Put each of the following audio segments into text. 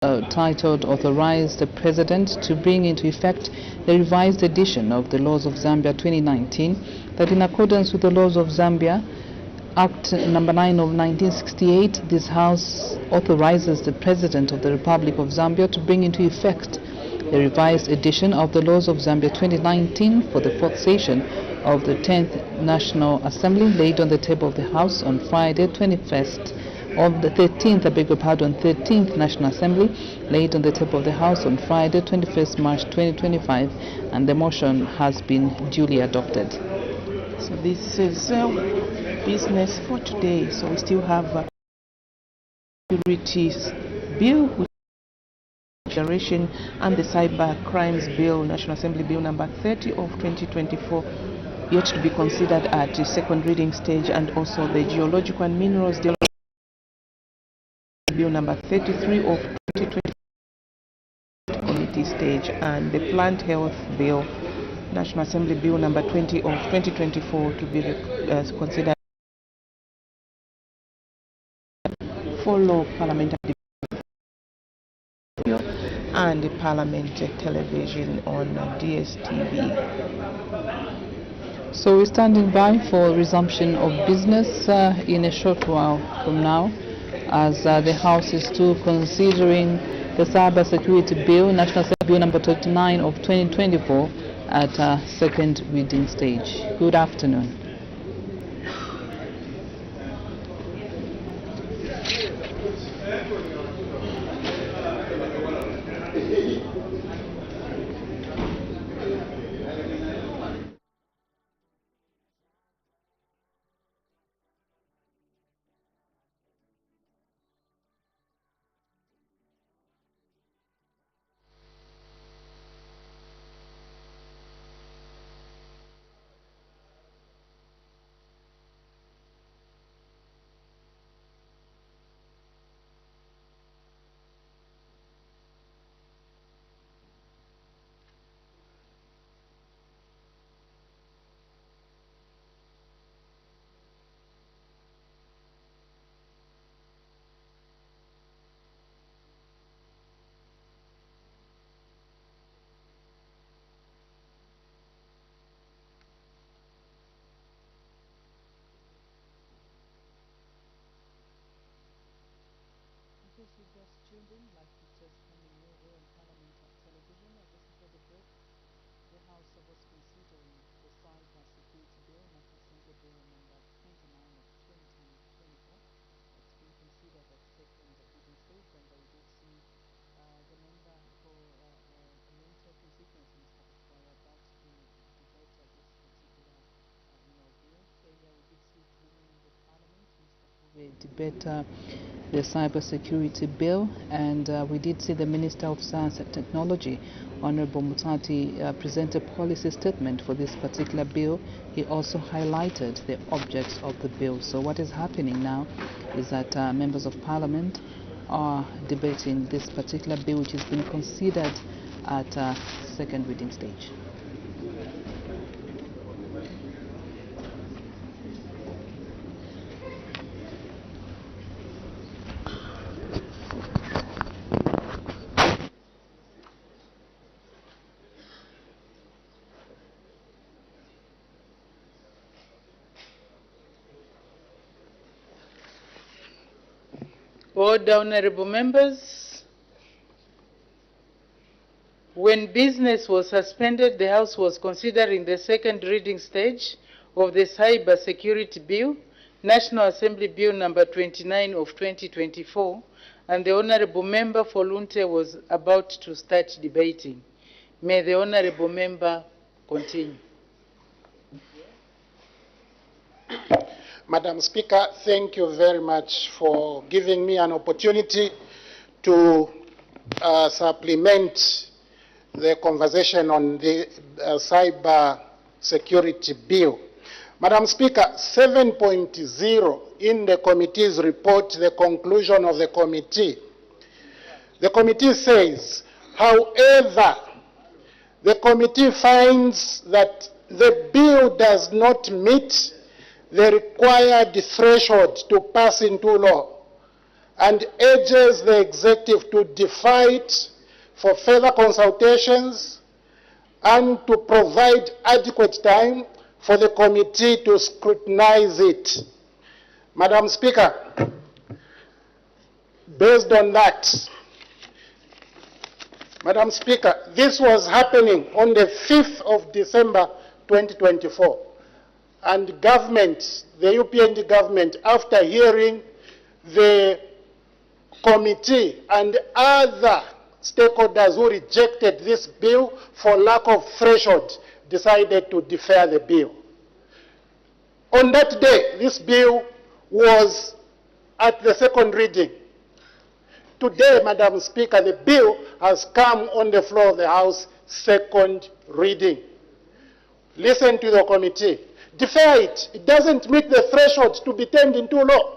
titled Authorize the President to Bring into Effect the Revised Edition of the Laws of Zambia 2019, that in accordance with the laws of Zambia, Act number 9 of 1968, this House authorizes the President of the Republic of Zambia to bring into effect the revised edition of the laws of Zambia 2019 for the fourth session of the 10th National Assembly, laid on the table of the House on Friday 21st of the 13th National Assembly, laid on the table of the House on Friday 21st March 2025, and the motion has been duly adopted. So this is business for today. So we still have a securities bill, declaration, and the cyber crimes bill, National Assembly Bill number 30 of 2024, yet to be considered at the second reading stage, and also the geological and minerals Bill number 33 of 2020 committee stage, and the Plant Health Bill, National Assembly Bill number 20 of 2024, to be considered follow parliamentary and the Parliament television on DSTV. So we're standing by for resumption of business in a short while from now, as the House is still considering the Cyber Security Bill, National Assembly Bill number 39 of 2024, at a second reading stage. Good afternoon. If you just tuned in, like pictures coming your way on Parliamentary television, this is the book. The House was considering the Cyber Security Bill, National Assembly Bill number 29 of 2024. It's been considered at second reading stage, and we did see the member for Parliamentary constituency, Mr. Pasquale, about to debate this particular bill. Earlier we did see during the Parliament, Mr. Kove debate the Cyber Security Bill, and we did see the Minister of Science and Technology, Honorable Mutati, present a policy statement for this particular bill. He also highlighted the objects of the bill. So what is happening now is that members of Parliament are debating this particular bill, which has been considered at second reading stage. Order, honorable members. When business was suspended, the House was considering the second reading stage of the Cyber Security Bill, National Assembly Bill number 29 of 2024, and the honorable member for Lunte was about to start debating. May the honorable member continue. Madam Speaker, thank you very much for giving me an opportunity to supplement the conversation on the Cyber Security Bill. Madam Speaker, 7.0 in the committee's report, the conclusion of the committee says, however, the committee finds that the bill does not meet the required threshold to pass into law and urges the executive to defer it for further consultations and to provide adequate time for the committee to scrutinize it. Madam Speaker, based on that, Madam Speaker, this was happening on the 5th of December 2024, and government, the UPND government, after hearing the committee and other stakeholders who rejected this bill for lack of threshold, decided to defer the bill. On that day, this bill was at the second reading. Today, Madam Speaker, the bill has come on the floor of the House, second reading. Listen to the committee. Defer it. It doesn't meet the threshold to be turned into law.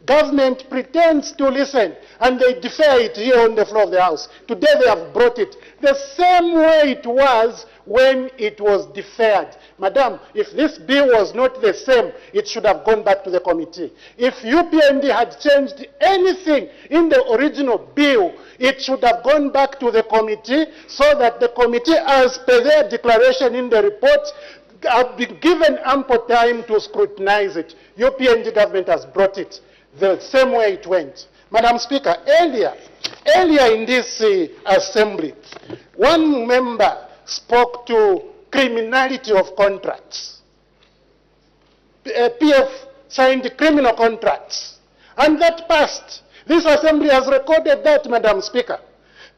Government pretends to listen, and they defer it here on the floor of the House. Today they have brought it the same way it was when it was deferred. Madam, if this bill was not the same, it should have gone back to the committee. If UPND had changed anything in the original bill, it should have gone back to the committee so that the committee, as per their declaration in the report, have been given ample time to scrutinize it. UPND government has brought it the same way it went. Madam Speaker, earlier in this assembly, one member spoke to criminality of contracts. PF signed criminal contracts, and that passed. This assembly has recorded that, Madam Speaker.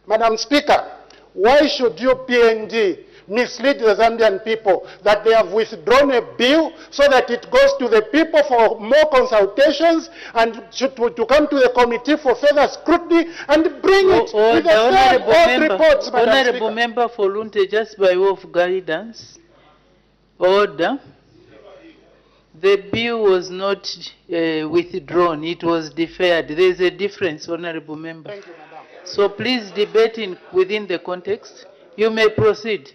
Madam Speaker, why should UPND mislead the Zambian people that they have withdrawn a bill so that it goes to the people for more consultations and to come to the committee for further scrutiny and bring it with the same old reports, Madam Honorable Speaker. Member for Lunte, just by way of guidance, order. The bill was not withdrawn, it was deferred. There is a difference, Honorable Member. Thank you, Madam. So please debate within the context. You may proceed.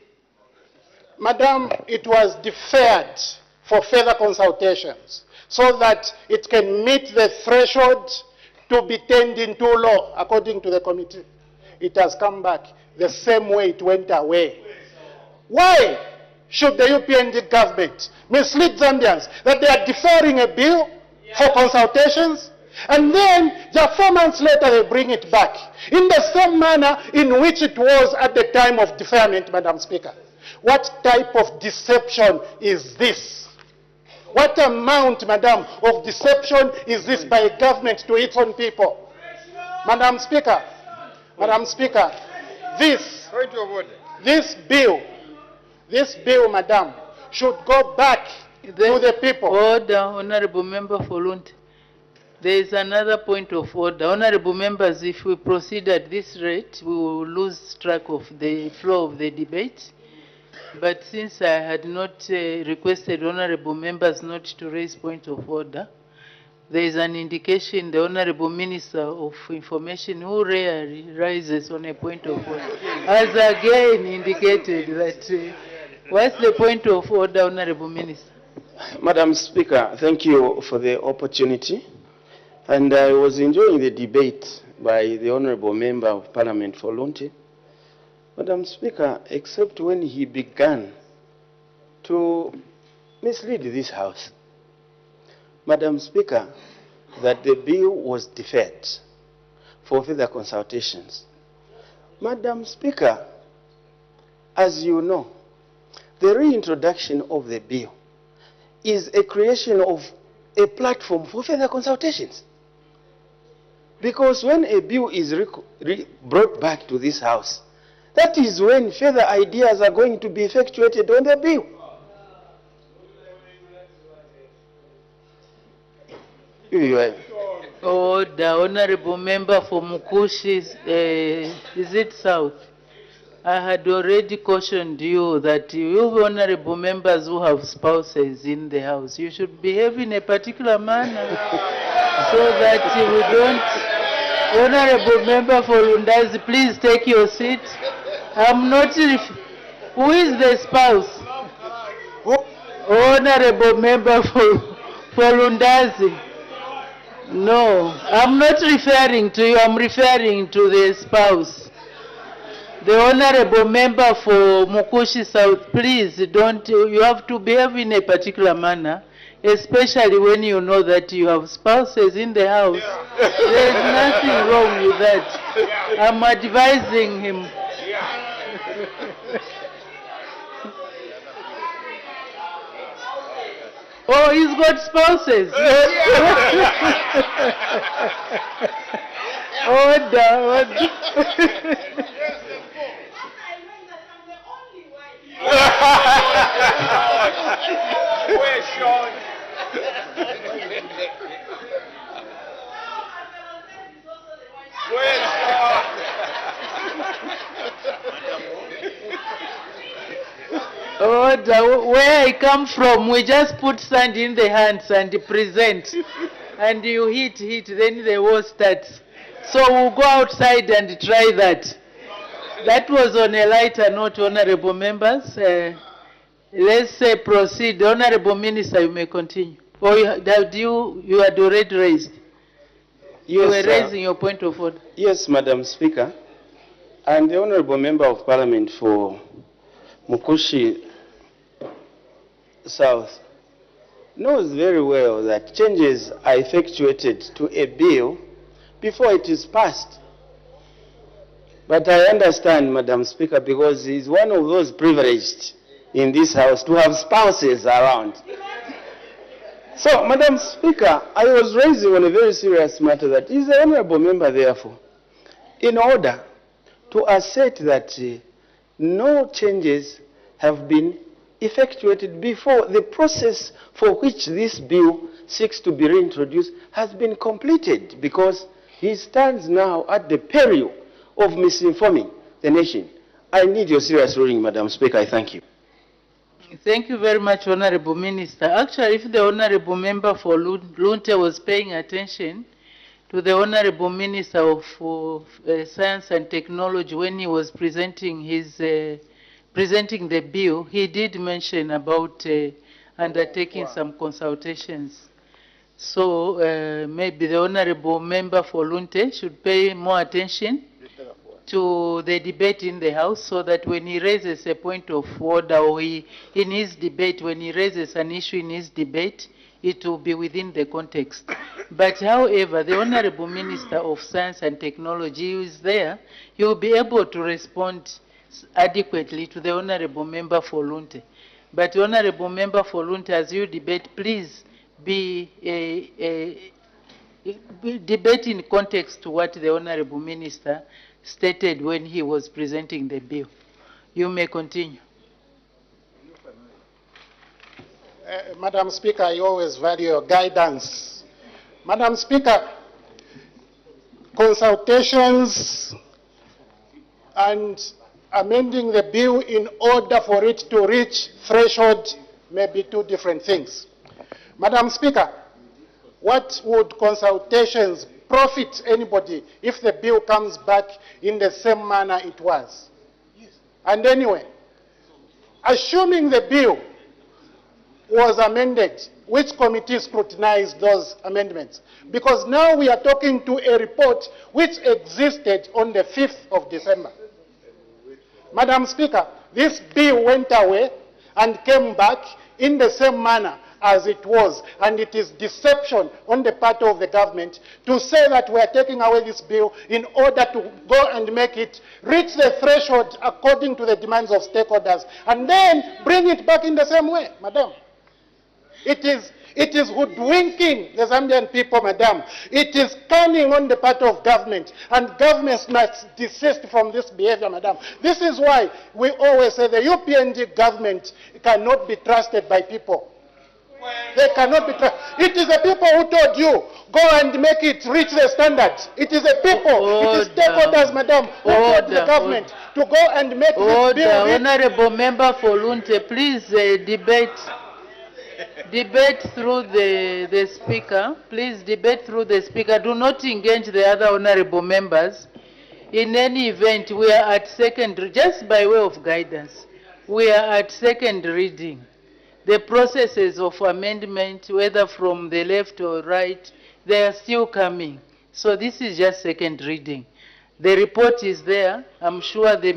Madam, it was deferred for further consultations so that it can meet the threshold to be turned into law according to the committee. It has come back the same way it went away. Why should the UPND government mislead Zambians that they are deferring a bill for consultations, and then just 4 months later they bring it back in the same manner in which it was at the time of deferment, Madam Speaker? What type of deception is this? What amount, Madam, of deception is this by a government to its own people? Madam Speaker, this bill, Madam, should go back to the people. Order, Honorable Member for Lunte. There is another point of order. Honorable Members, if we proceed at this rate, we will lose track of the flow of the debate. But since I had not requested Honorable Members not to raise point of order, there is an indication the Honorable Minister of Information, who rarely rises on a point of order, has again indicated that. What's the point of order, Honorable Minister? Madam Speaker, thank you for the opportunity. And I was enjoying the debate by the Honorable Member of Parliament for Lunte. Madam Speaker, except when he began to mislead this House. Madam Speaker, that the bill was deferred for further consultations. Madam Speaker, as you know, the reintroduction of the bill is a creation of a platform for further consultations. Because when a bill is brought back to this House, that is when further ideas are going to be effectuated on the bill. The Honorable Member for Mukushi, is it South? I had already cautioned you that you Honorable Members who have spouses in the House, you should behave in a particular manner so that we don't. Honorable Member for Lundazi, please take your seat. I'm not. Who is the spouse? Honorable Member for Lundazi. No, I'm not referring to you, I'm referring to the spouse. The honorable member for Mukushi South, please don't, you have to behave in a particular manner, especially when you know that you have spouses in the house. There's nothing wrong with that. I'm advising him. Oh, he's got spouses. Order. Order. Where I come from, we just put sand in the hands and present. And you hit, then the war starts. So we'll go outside and try that. That was on a lighter note, honorable members. Let's proceed. Honorable Minister, you may continue. Or you had already raised? You were raising your point of order. Yes, Madam Speaker. And the Honorable Member of Parliament for Mukushi South knows very well that changes are effectuated to a bill before it is passed. But I understand, Madam Speaker, because he's one of those privileged in this House to have spouses around. So, Madam Speaker, I was raising on a very serious matter that is the Honorable Member, therefore, in order to assert that no changes have been effectuated before the process for which this bill seeks to be reintroduced has been completed, because he stands now at the peril of misinforming the nation. I need your serious ruling, Madam Speaker. I thank you. Thank you very much, Honorable Minister. Actually, if the Honorable Member for Lunte was paying attention to the Honorable Minister of Science and Technology when he was presenting presenting the bill, he did mention about undertaking some consultations. So maybe the Honorable Member for Lunte should pay more attention to the debate in the House, so that when he raises a point of order, or in his debate, when he raises an issue in his debate, it will be within the context. But however, the Honorable Minister of Science and Technology who is there, he will be able to respond adequately to the Honorable Member for Lunte. But the Honorable Member for Lunte, as you debate, please be debate in context to what the Honorable Minister stated when he was presenting the bill. You may continue. Madam Speaker, I always value your guidance. Madam Speaker, consultations and amending the bill in order for it to reach threshold may be two different things. Madam Speaker, what would consultations profit anybody if the bill comes back in the same manner it was? Yes. And anyway, assuming the bill was amended, which committee scrutinized those amendments? Because now we are talking to a report which existed on the 5th of December. Madam Speaker, this bill went away and came back in the same manner as it was, and it is deception on the part of the government to say that we are taking away this bill in order to go and make it reach the threshold according to the demands of stakeholders, and then bring it back in the same way, madam. It is hoodwinking the Zambian people, madam. It is cunning on the part of government, and governments must desist from this behavior, madam. This is why we always say the UPNG government cannot be trusted by people. They cannot be trusted. It is the people who told you, go and make it reach the standards. It is the people, it is stakeholders, madam, who told the government to go and make this bill reach. Honorable Member for Lunte, please debate through the Speaker. Please debate through the Speaker. Do not engage the other honorable members. In any event, we are at second, just by way of guidance, we are at second reading. The processes of amendment, whether from the left or right, They are still coming. So this is just second reading. The report is there. I'm sure the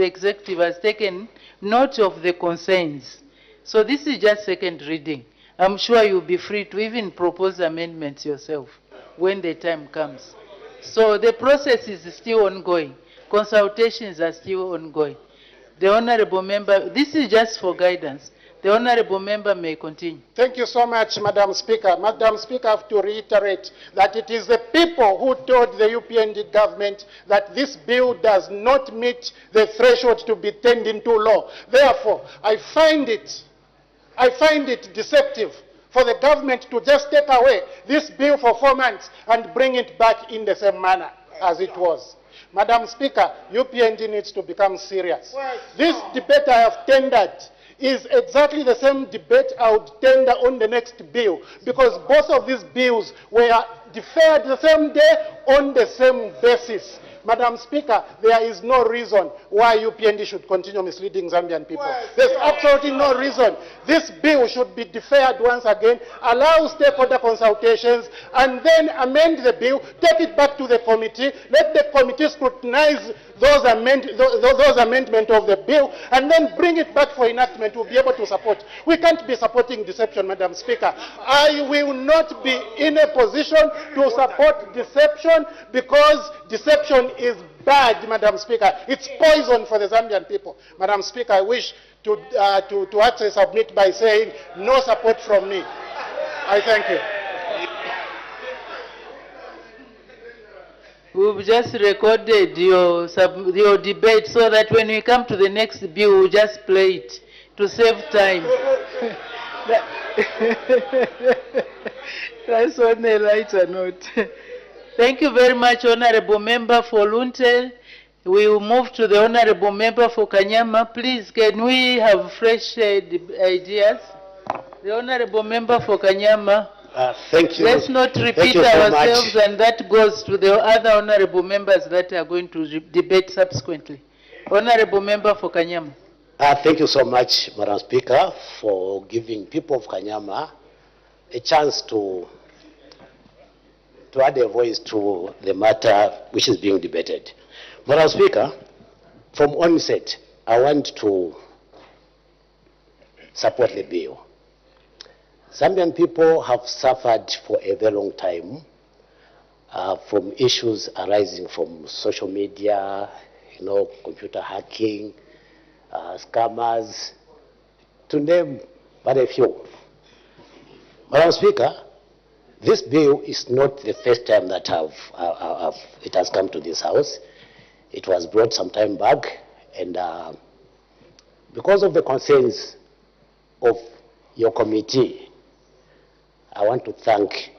executive has taken note of the concerns. So this is just second reading. I'm sure you'll be free to even propose amendments yourself when the time comes. So the process is still ongoing. Consultations are still ongoing. The honorable member, this is just for guidance. The honorable member may continue. Thank you so much, Madam Speaker. Madam Speaker, I have to reiterate that it is the people who told the UPND government that this bill does not meet the threshold to be turned into law. Therefore, I find it deceptive for the government to just take away this bill for 4 months and bring it back in the same manner as it was. Madam Speaker, UPND needs to become serious. This debate I have tendered is exactly the same debate I would tender on the next bill, because both of these bills were deferred the same day on the same basis. Madam Speaker, there is no reason why UPND should continue misleading Zambian people. There's absolutely no reason. This bill should be deferred once again, allow stakeholder consultations, and then amend the bill, take it back to the committee, let the committee scrutinize those amendments of the bill, and then bring it back for enactment. We'll be able to support. We can't be supporting deception, Madam Speaker. I will not be in a position to support deception, because deception is bad, Madam Speaker. It's poison for the Zambian people. Madam Speaker, I wish to actually submit by saying no support from me. I thank you. We've just recorded your debate so that when we come to the next bill, we'll just play it to save time. That's on a lighter note. Thank you very much, Honorable Member for Lunte. We will move to the Honorable Member for Kanyama. Please, can we have fresh ideas? The Honorable Member for Kanyama. Thank you. Let's not repeat ourselves, and that goes to the other honorable members that are going to debate subsequently. Honorable Member for Kanyama. Thank you so much, Madam Speaker, for giving people of Kanyama a chance to add a voice to the matter which is being debated. Madam Speaker, from onset, I want to support the bill. Zambian people have suffered for a very long time from issues arising from social media, computer hacking, scammers, to name but a few. Madam Speaker, this bill is not the first time that it has come to this House. It was brought some time back, and because of the concerns of your committee, I want to thank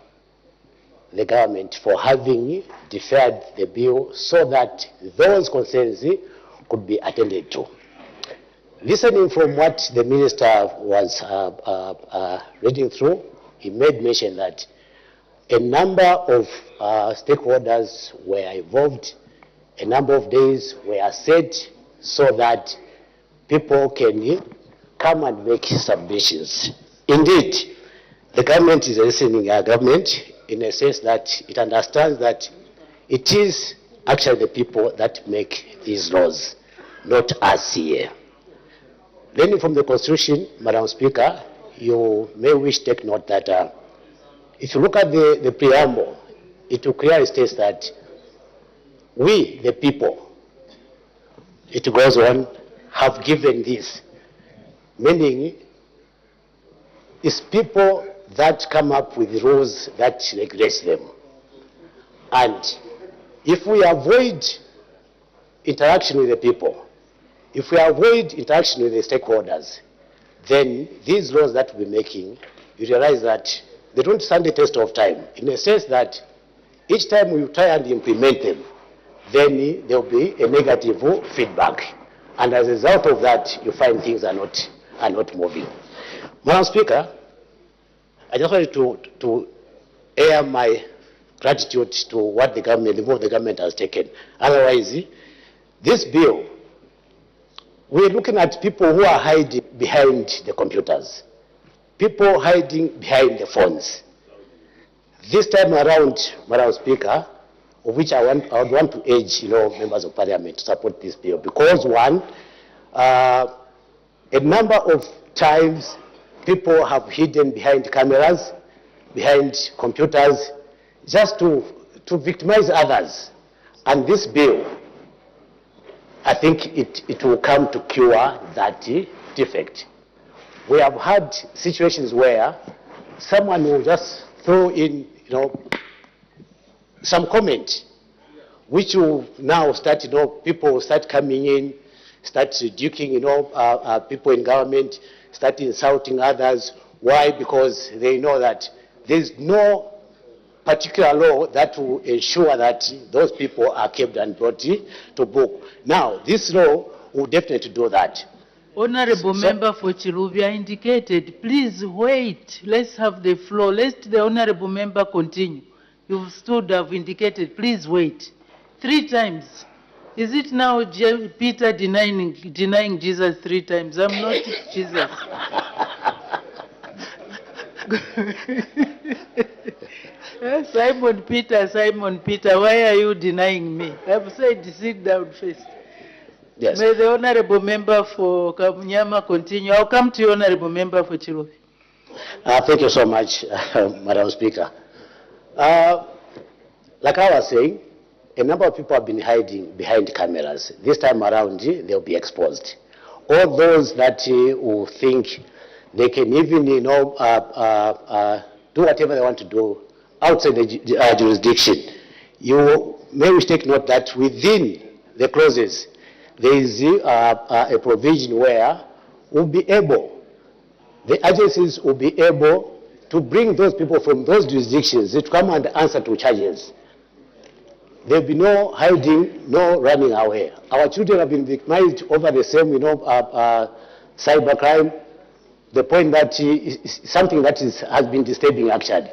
the government for having deferred the bill so that those concerns could be attended to. Listening from what the minister was reading through, he made mention that a number of stakeholders were involved, a number of days were set so that people can come and make submissions. Indeed, the government is a listening government in a sense that it understands that it is actually the people that make these laws, not us here. Learning from the Constitution, Madam Speaker, you may wish to take note that if you look at the preamble, it will clearly state that we, the people, it goes on, have given this, meaning it's people that come up with rules that regulate them. And if we avoid interaction with the people, if we avoid interaction with the stakeholders, then these laws that we're making, you realize that they don't stand the test of time, in a sense that each time we try and implement them, then there will be a negative feedback. And as a result of that, you find things are not moving. Madam Speaker, I just wanted to air my gratitude to what the move the government has taken. Otherwise, this bill, we're looking at people who are hiding behind the computers, people hiding behind the phones. This time around, Madam Speaker, of which I would want to urge, members of Parliament to support this bill, because one, a number of times people have hidden behind cameras, behind computers, just to victimize others. And this bill, I think it will come to cure that defect. We have had situations where someone will just throw in, some comment, which will now start, people will start coming in, start duking, people in government, start insulting others. Why? Because they know that there's no particular law that will ensure that those people are kept and brought to book. Now, this law will definitely do that. Honorable Member for Chiruvia indicated, please wait, let's have the floor. Let the Honorable Member continue. You've stood, have indicated, please wait. 3 times. Is it now Peter denying Jesus 3 times? I'm not Jesus. Simon Peter, why are you denying me? I've said sit down first. Yes. May the Honorable Member for Kabunyama continue. I'll come to you, Honorable Member for Chiruvi. Thank you so much, Madam Speaker. Like I was saying, a number of people have been hiding behind cameras. This time around, they'll be exposed. All those that who think they can even, do whatever they want to do outside the jurisdiction, you may take note that within the clauses, there is a provision where the agencies will be able to bring those people from those jurisdictions to come and answer to charges. There will be no hiding, no running away. Our children have been victimized over the same, cybercrime. The point that is something that has been disturbing, actually.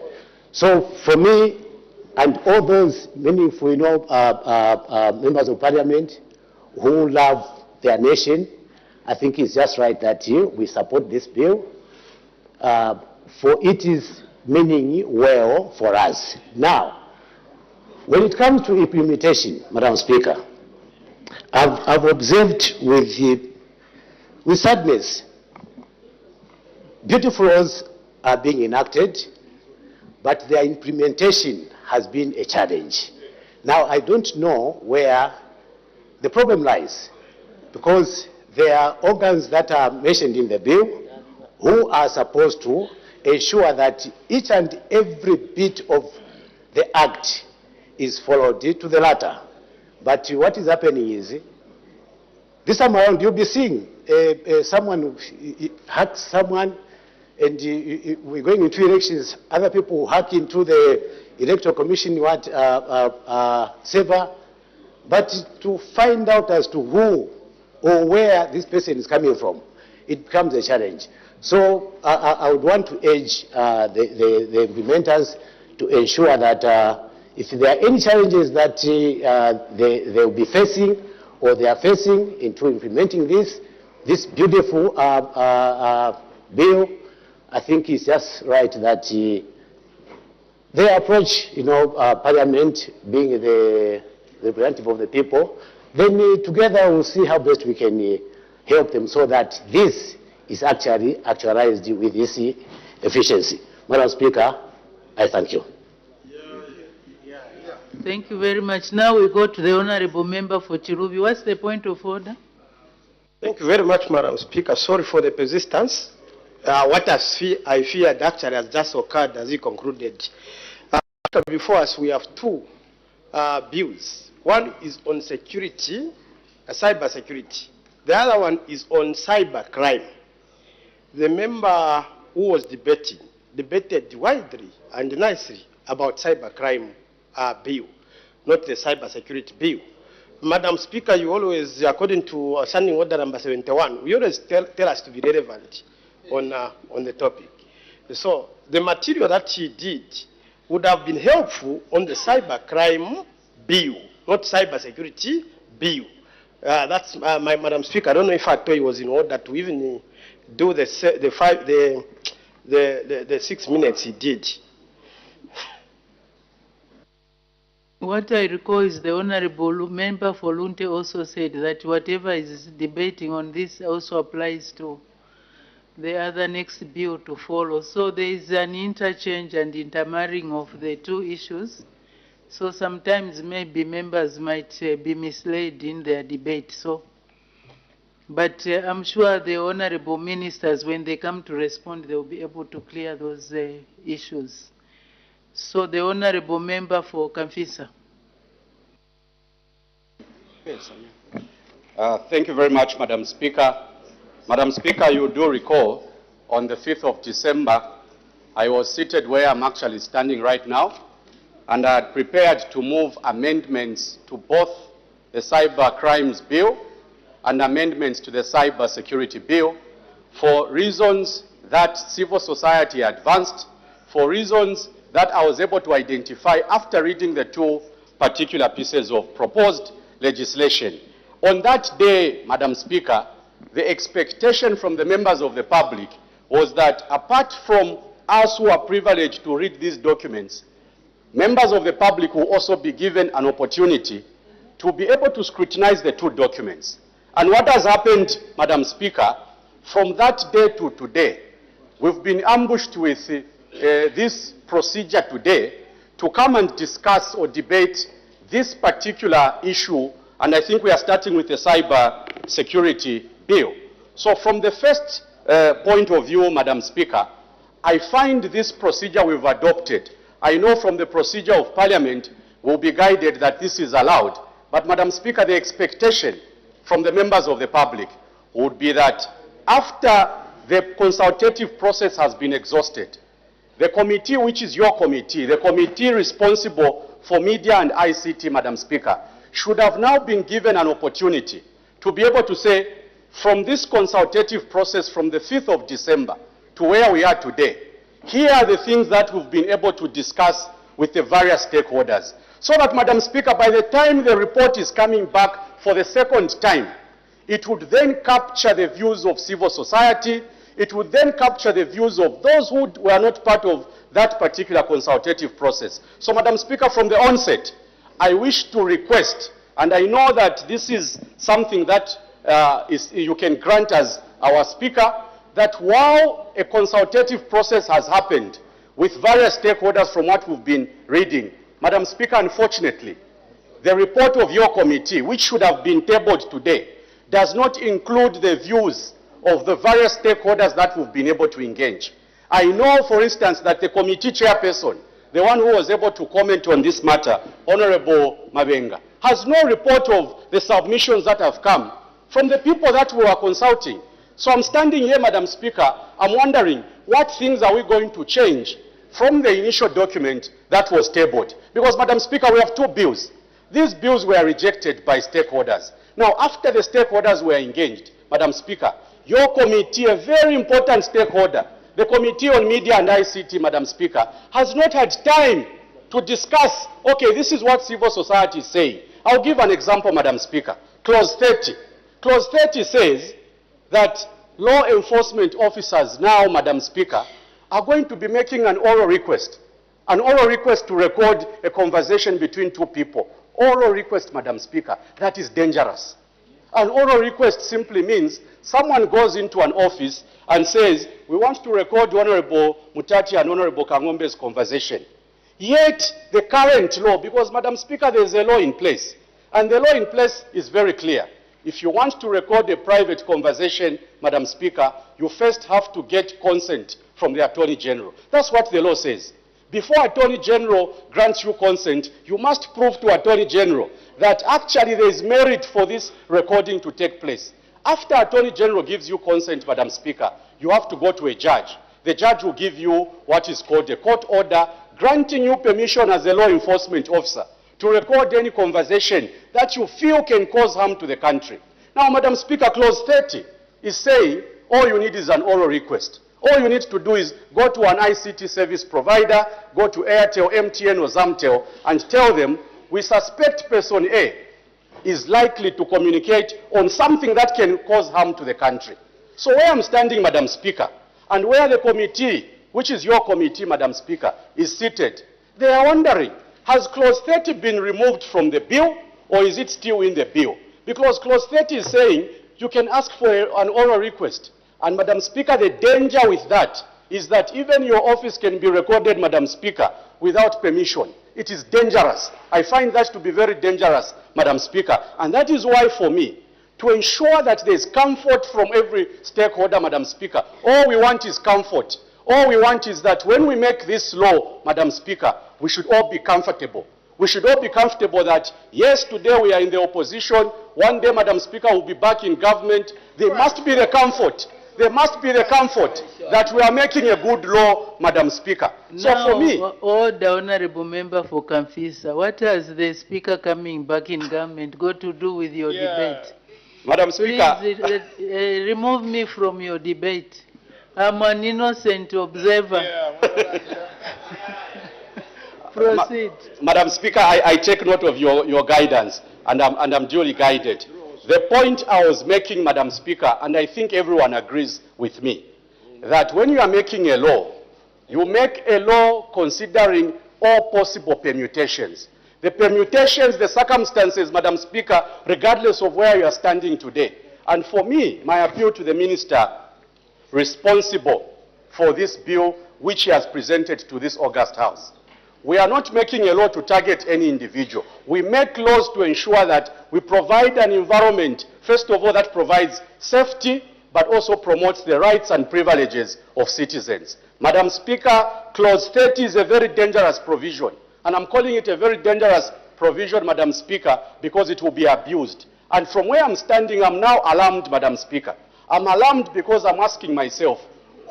So for me, and all those meaningful, members of Parliament who love their nation, I think it's just right that we support this bill, for it is meaning well for us. Now, when it comes to implementation, Madam Speaker, I've observed with sadness, beautiful laws are being enacted, but their implementation has been a challenge. Now, I don't know where the problem lies, because there are organs that are mentioned in the bill who are supposed to ensure that each and every bit of the act is followed to the letter. But what is happening is, this time around you'll be seeing someone hack someone, and we're going into elections, other people hack into the Electoral Commission server, but to find out as to who or where this person is coming from, it becomes a challenge. So I would want to urge the implementers to ensure that if there are any challenges that they will be facing or they are facing into implementing this beautiful bill, I think it's just right that they approach, Parliament being the representative of the people, then together we'll see how best we can help them so that this is actually actualized with this efficiency. Madam Speaker, I thank you. Thank you very much. Now we go to the Honorable Member for Chiruvi. What's the point of order? Thank you very much, Madam Speaker. Sorry for the persistence. What I feared actually has just occurred as he concluded. Before us, we have 2 bills. One is on security, cyber security. The other one is on cyber crime. The member who was debated widely and nicely about cyber crime bill, not the cyber security bill. Madam Speaker, you always, according to Standing Order number 71, you always tell us to be relevant on the topic. So the material that he did would have been helpful on the cyber crime bill, not cyber security bill. That's my Madam Speaker. I don't know if I thought it was in order to even do the 6 minutes he did. What I recall is the Honorable Member for Lunte also said that whatever is debating on this also applies to the other next bill to follow. So there is an interchange and intermarrying of the two issues. So sometimes maybe members might be misled in their debate. But I'm sure the honorable ministers, when they come to respond, they will be able to clear those issues. So the honorable member for Kamfisa. Yes, thank you very much, Madam Speaker. Madam Speaker, you do recall on the 5th of December, I was seated where I'm actually standing right now, and I had prepared to move amendments to both the Cyber Crimes Bill and amendments to the Cyber Security Bill for reasons that civil society advanced, for reasons that I was able to identify after reading the two particular pieces of proposed legislation. On that day, Madam Speaker, the expectation from the members of the public was that apart from us who are privileged to read these documents, members of the public will also be given an opportunity to be able to scrutinize the two documents. And what has happened, Madam Speaker, from that day to today, we've been ambushed with this procedure today to come and discuss or debate this particular issue, and I think we are starting with the Cyber Security Bill. So from the first point of view, Madam Speaker, I find this procedure we've adopted. I know from the procedure of Parliament we'll be guided that this is allowed. But Madam Speaker, the expectation from the members of the public would be that after the consultative process has been exhausted, the committee, which is your committee, the committee responsible for media and ICT, Madam Speaker, should have now been given an opportunity to be able to say, from this consultative process from the 5th of December to where we are today, here are the things that we've been able to discuss with the various stakeholders. So that, Madam Speaker, by the time the report is coming back for the second time, it would then capture the views of civil society, it would then capture the views of those who were not part of that particular consultative process. So, Madam Speaker, from the onset, I wish to request, and I know that this is something that you can grant as our Speaker, that while a consultative process has happened with various stakeholders from what we've been reading, Madam Speaker, unfortunately, the report of your committee, which should have been tabled today, does not include the views of the various stakeholders that we've been able to engage. I know, for instance, that the committee chairperson, the one who was able to comment on this matter, Honorable Mabenga, has no report of the submissions that have come from the people that we were consulting. So I'm standing here, Madam Speaker, I'm wondering what things are we going to change from the initial document that was tabled. Because, Madam Speaker, we have two bills. These bills were rejected by stakeholders. Now, after the stakeholders were engaged, Madam Speaker, your committee, a very important stakeholder, the Committee on Media and ICT, Madam Speaker, has not had time to discuss, okay, this is what civil society is saying. I'll give an example, Madam Speaker. Clause 30. Clause 30 says that law enforcement officers now, Madam Speaker, are going to be making an oral request to record a conversation between two people. Oral request, Madam Speaker, that is dangerous. An oral request simply means someone goes into an office and says, we want to record Honorable Mutati and Honorable Kangombe's conversation. Yet, the current law, because, Madam Speaker, there is a law in place, and the law in place is very clear. If you want to record a private conversation, Madam Speaker, you first have to get consent from the Attorney General. That's what the law says. Before Attorney General grants you consent, you must prove to Attorney General that actually there is merit for this recording to take place. After Attorney General gives you consent, Madam Speaker, you have to go to a judge. The judge will give you what is called a court order granting you permission as a law enforcement officer to record any conversation that you feel can cause harm to the country. Now, Madam Speaker, Clause 30 is saying all you need is an oral request. All you need to do is go to an ICT service provider, go to Airtel, MTN, or Zamtel, and tell them, we suspect person A is likely to communicate on something that can cause harm to the country. So where I'm standing, Madam Speaker, and where the committee, which is your committee, Madam Speaker, is seated, they are wondering, Has clause 30 been removed from the bill, or is it still in the bill? Because clause 30 is saying you can ask for an oral request. And Madam Speaker, the danger with that is that even your office can be recorded, Madam Speaker, without permission. It is dangerous. I find that to be very dangerous, Madam Speaker. And that is why, for me, to ensure that there is comfort from every stakeholder, Madam Speaker, all we want is comfort. All we want is that when we make this law, Madam Speaker, we should all be comfortable. We should all be comfortable that, yes, today we are in the opposition. One day, Madam Speaker, we'll be back in government. There must be the comfort. There must be the comfort that we are making a good law, Madam Speaker. So Now, for me, the Honourable Member for Kamfisa, what has the Speaker coming back in government got to do with your debate? Madam Speaker, Please remove me from your debate. I'm an innocent observer. Proceed. Madam Speaker, I take note of your guidance, and I'm duly guided. The point I was making, Madam Speaker, and I think everyone agrees with me, that when you are making a law, you make a law considering all possible permutations. The permutations, the circumstances, Madam Speaker, regardless of where you are standing today. And for me, my appeal to the Minister responsible for this bill which he has presented to this August House. We are not making a law to target any individual. We make laws to ensure that we provide an environment, first of all, that provides safety, but also promotes the rights and privileges of citizens. Madam Speaker, Clause 30 is a very dangerous provision. And I'm calling it a very dangerous provision, Madam Speaker, because it will be abused. And from where I'm standing, I'm now alarmed, Madam Speaker. I'm alarmed because I'm asking myself,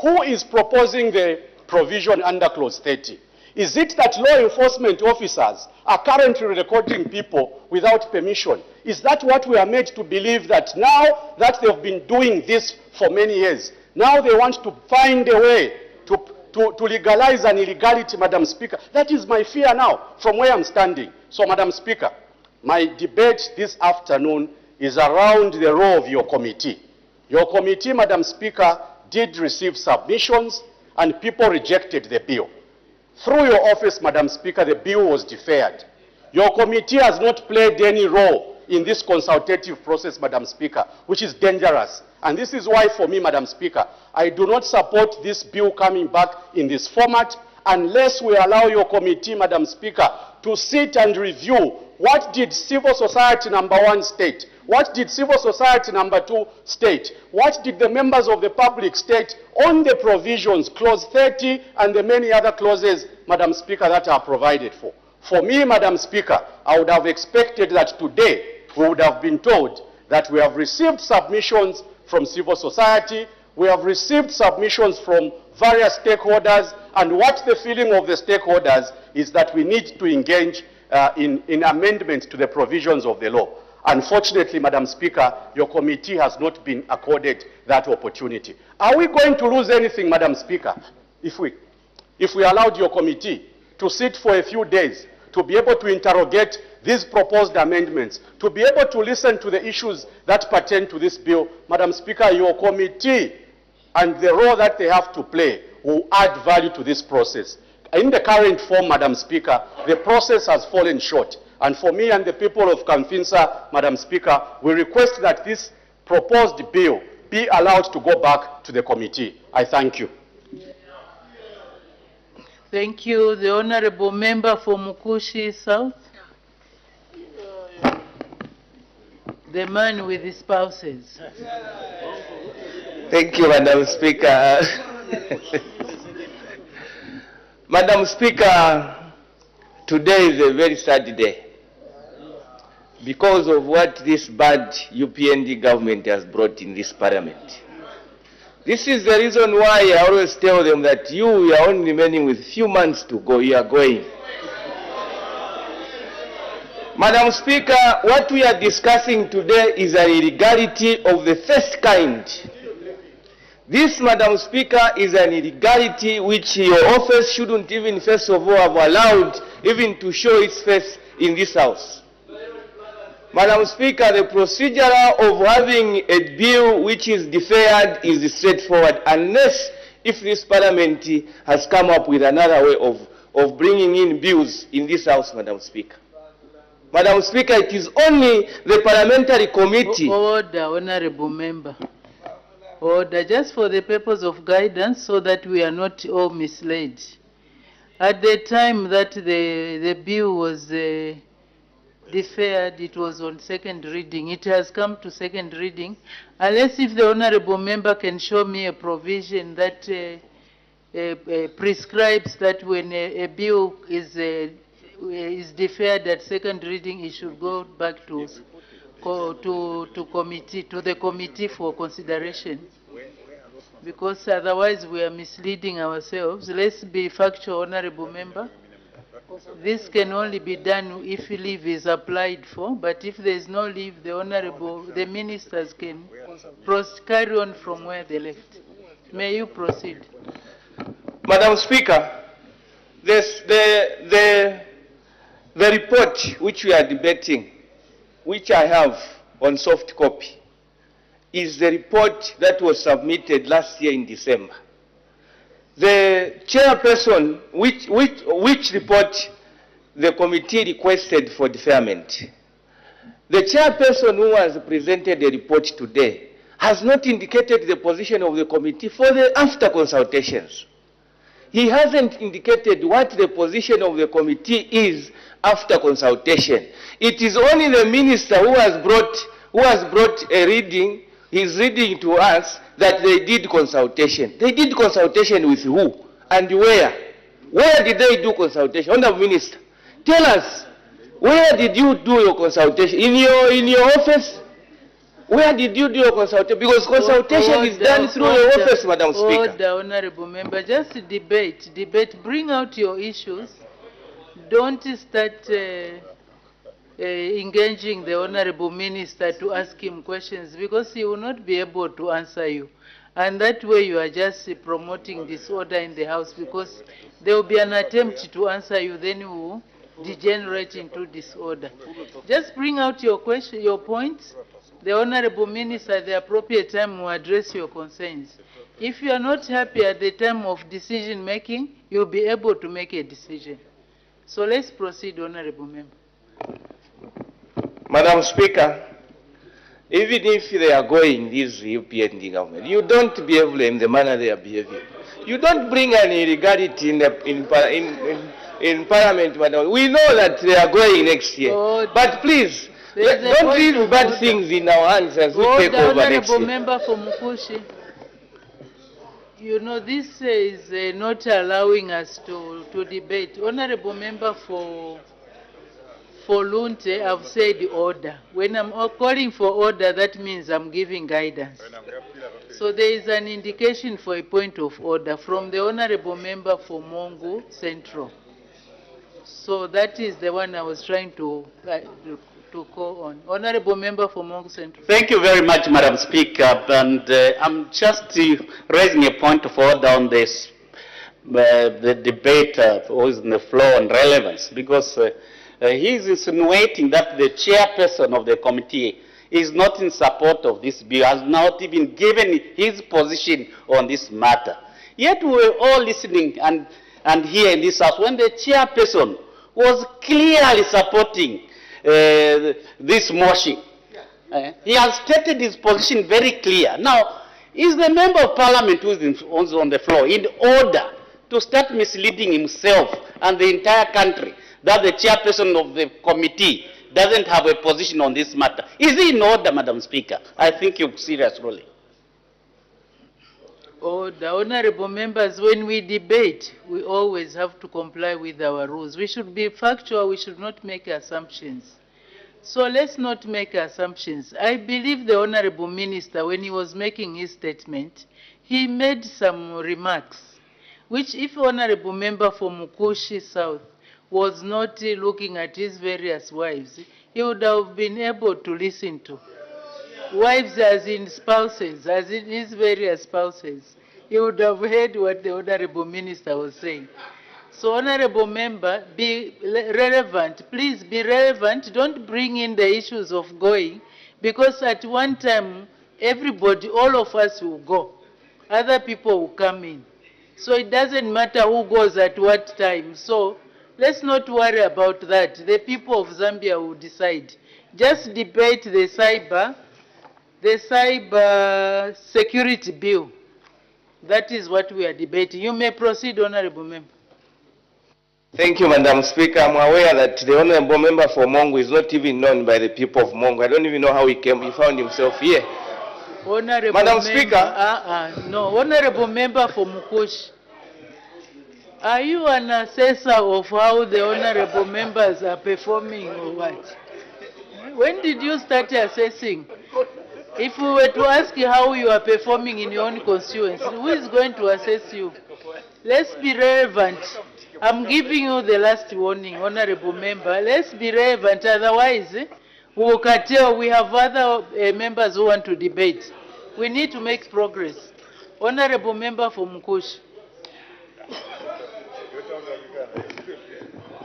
who is proposing the provision under Clause 30? Is it that law enforcement officers are currently recording people without permission? Is that what we are made to believe, that now that they've been doing this for many years, now they want to find a way to legalize an illegality, Madam Speaker? That is my fear now, from where I'm standing. So, Madam Speaker, my debate this afternoon is around the role of your committee. Your committee, Madam Speaker, did receive submissions, and people rejected the bill. Through your office, Madam Speaker, the bill was deferred. Your committee has not played any role in this consultative process, Madam Speaker, which is dangerous. And this is why, for me, Madam Speaker, I do not support this bill coming back in this format unless we allow your committee, Madam Speaker, to sit and review what did civil society number 1 state, what did civil society number 2 state, what did the members of the public state on the provisions, Clause 30 and the many other clauses, Madam Speaker, that are provided for. For me, Madam Speaker, I would have expected that today we would have been told that we have received submissions from civil society, we have received submissions from various stakeholders, and what the feeling of the stakeholders is that we need to engage in amendments to the provisions of the law. Unfortunately, Madam Speaker, your committee has not been accorded that opportunity. Are we going to lose anything, Madam Speaker, if we allowed your committee to sit for a few days, to be able to interrogate these proposed amendments, to be able to listen to the issues that pertain to this bill? Madam Speaker, your committee and the role that they have to play will add value to this process. In the current form, Madam Speaker, the process has fallen short. And for me and the people of Kamfinsa, Madam Speaker, we request that this proposed bill be allowed to go back to the committee. I thank you. Thank you. The Honourable Member for Mukushi South. The man with his spouses. Thank you, Madam Speaker. Madam Speaker, today is a very sad day because of what this bad UPND government has brought in this parliament. This is the reason why I always tell them that you are only remaining with few months to go, you are going. Madam Speaker, what we are discussing today is an illegality of the first kind. This, Madam Speaker, is an illegality which your office shouldn't even first of all have allowed even to show its face in this House. Madam Speaker, the procedure of having a bill which is deferred is straightforward, unless if this Parliament has come up with another way of bringing in bills in this House, Madam Speaker. Madam Speaker, it is only the Parliamentary Committee. Order, Honorable Member. Order, just for the purpose of guidance so that we are not all misled. At the time that the bill was deferred, it was on second reading. It has come to second reading. Unless if the Honorable Member can show me a provision that prescribes that when a bill is deferred at second reading, it should go back to the committee for consideration. Because otherwise we are misleading ourselves. Let's be factual, Honorable Member. This can only be done if leave is applied for, but if there is no leave, the ministers can carry on from where they left. May you proceed. Madam Speaker, the report which we are debating, which I have on soft copy, is the report that was submitted last year in December. The chairperson, which report the committee requested for deferment, the chairperson who has presented the report today has not indicated the position of the committee for the after consultations. He hasn't indicated what the position of the committee is after consultation. It is only the minister who has brought a reading, his reading to us, that they did consultation. They did consultation with who and where? Where did they do consultation? Honorable Minister, tell us, where did you do your consultation? In your office? Where did you do your consultation? Because consultation is done through your office, Madam Speaker. Order, Honorable Member. Just debate. Bring out your issues. Don't start engaging the Honorable Minister to ask him questions, because he will not be able to answer you. And that way you are just promoting disorder in the House, because there will be an attempt to answer you, then you will degenerate into disorder. Just bring out your points. The Honorable Minister at the appropriate time will address your concerns. If you are not happy at the time of decision making, you'll be able to make a decision. So let's proceed, Honorable Member. Madam Speaker, even if they are going, this UPND government, you don't behave in the manner they are behaving. You don't bring any illegality in Parliament, Madam. We know that they are going next year. But please, don't leave bad things in our hands as we take over next year. Honorable Member for Mukushi, you know, this is not allowing us to debate. Honorable Member for Lunte, I've said order. When I'm calling for order, that means I'm giving guidance. So there is an indication for a point of order from the Honorable Member for Mongu Central. So that is the one I was trying to call on. Honorable Member for Mongu Central. Thank you very much, Madam Speaker. And I'm just raising a point of order on this, the debate who is on the floor on relevance, because he is insinuating that the chairperson of the committee is not in support of this bill, has not even given his position on this matter. Yet we were all listening and here in this House when the chairperson was clearly supporting this motion. He has stated his position very clear. Now, is the Member of Parliament who is on the floor in order to start misleading himself and the entire country that the chairperson of the committee doesn't have a position on this matter? Is he in order, Madam Speaker? I think you're serious, really. The honorable members, when we debate, we always have to comply with our rules. We should be factual. We should not make assumptions. So let's not make assumptions. I believe the honorable minister, when he was making his statement, he made some remarks, which if honorable member for Mukushi South was not looking at his various wives, he would have been able to listen to. Wives as in spouses, as in his various spouses. He would have heard what the honorable minister was saying. So honorable member, be relevant. Please be relevant. Don't bring in the issues of going, because at one time, everybody, all of us will go. Other people will come in. So it doesn't matter who goes at what time. So let's not worry about that. The people of Zambia will decide. Just debate the cyber security bill. That is what we are debating. You may proceed, Honorable Member. Thank you, Madam Speaker. I'm aware that the Honorable Member for Mongo is not even known by the people of Mongo. I don't even know how he found himself here. Honorable Madam Member, Speaker. no, Honorable Member for Mukush. Are you an assessor of how the honorable members are performing or what? When did you start assessing? If we were to ask you how you are performing in your own constituency, who is going to assess you? Let's be relevant. I'm giving you the last warning, honorable member. Let's be relevant, otherwise we will curtail. We have other members who want to debate. We need to make progress. Honorable member for Mukush.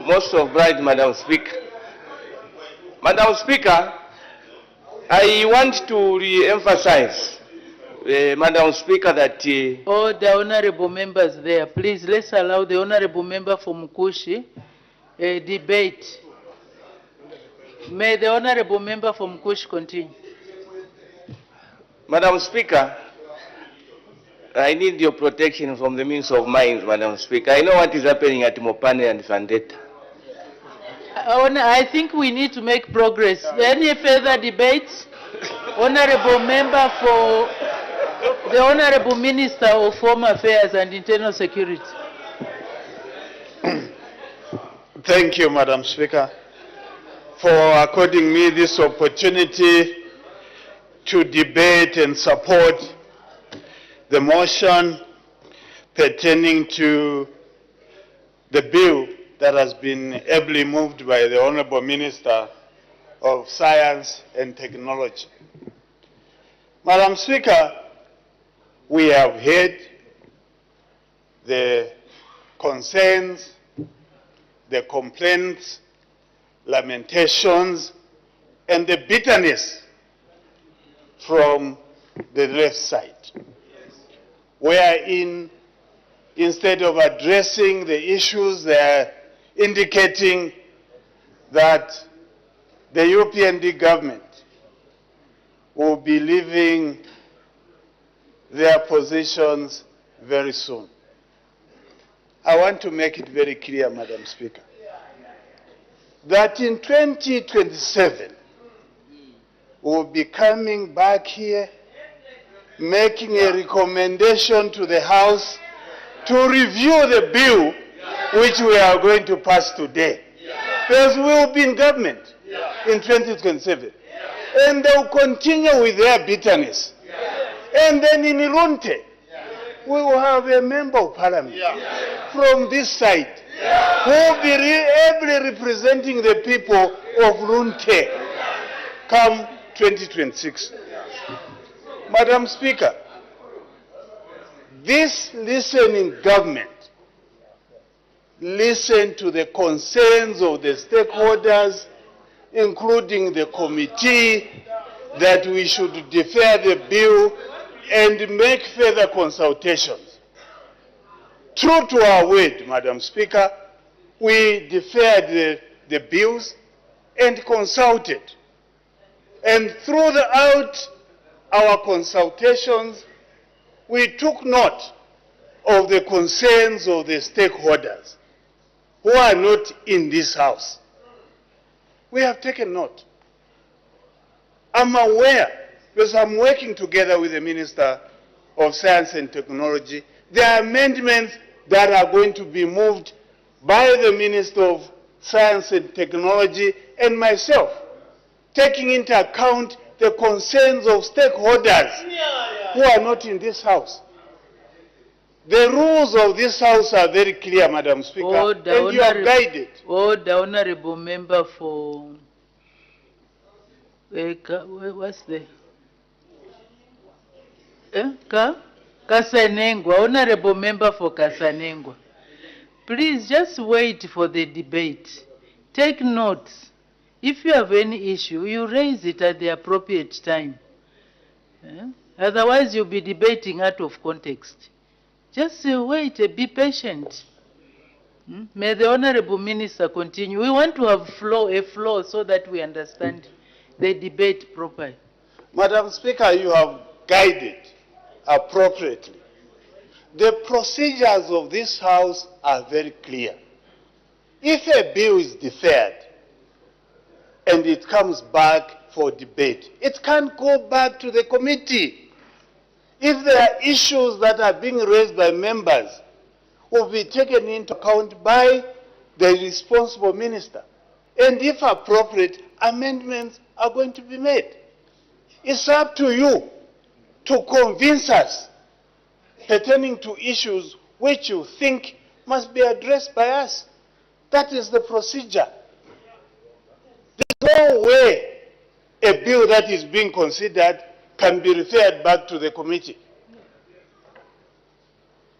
Most obliged, Madam Speaker. Madam Speaker, I want to re-emphasize, Madam Speaker, that... All the honorable members there, please, let's allow the honorable member from Mukushi debate. May the honorable member from Mukushi continue. Madam Speaker, I need your protection from the means of mines, Madam Speaker. I know what is happening at Mopane and Fandeta. I think we need to make progress. Any further debates? Honorable member for the Honorable Minister of Home Affairs and Internal Security. Thank you, Madam Speaker, for according me this opportunity to debate and support the motion pertaining to the bill that has been ably moved by the Honorable Minister of Science and Technology. Madam Speaker, we have heard the concerns, the complaints, lamentations, and the bitterness from the left side, wherein instead of addressing the issues, they are indicating that the UPND government will be leaving their positions very soon. I want to make it very clear, Madam Speaker, that in 2027, we'll be coming back here, making a recommendation to the House to review the bill which we are going to pass today. Because we will be in government in 2027. And they will continue with their bitterness. And then in Lunte, we will have a member of parliament from this side who will be ably representing the people of Lunte come 2026. Madam Speaker, this listening government listen to the concerns of the stakeholders, including the committee, that we should defer the bill and make further consultations. True to our word, Madam Speaker, we deferred the bills and consulted. And throughout our consultations, we took note of the concerns of the stakeholders who are not in this House. We have taken note. I'm aware, because I'm working together with the Minister of Science and Technology, there are amendments that are going to be moved by the Minister of Science and Technology and myself, taking into account the concerns of stakeholders who are not in this House. The rules of this House are very clear, Madam Speaker, and you are guided. The honorable member for... what's the... Kasanengwa, honorable member for Kasanengwa. Please just wait for the debate. Take notes. If you have any issue, you raise it at the appropriate time. Otherwise, you'll be debating out of context. Just wait, be patient. May the Honorable Minister continue. We want to have a flow so that we understand the debate properly. Madam Speaker, you have guided appropriately. The procedures of this House are very clear. If a bill is deferred and it comes back for debate, it can't go back to the committee. If there are issues that are being raised by members, will be taken into account by the responsible minister. And if appropriate, amendments are going to be made. It's up to you to convince us pertaining to issues which you think must be addressed by us. That is the procedure. There's no way a bill that is being considered can be referred back to the committee.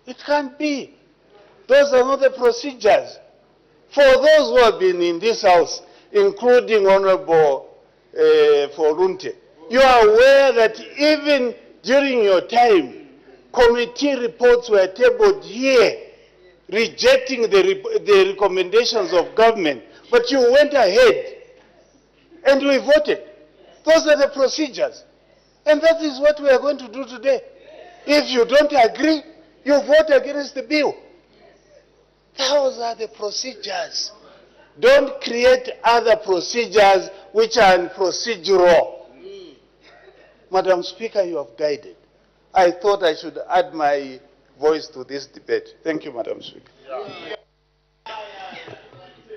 It can't be. Those are not the procedures. For those who have been in this House, including Honorable Folunte, you are aware that even during your time, committee reports were tabled here, rejecting the recommendations of government, but you went ahead and we voted. Those are the procedures. And that is what we are going to do today. If you don't agree, you vote against the bill. Those are the procedures. Don't create other procedures which are procedural. Madam Speaker, you have guided. I thought I should add my voice to this debate. Thank you, Madam Speaker.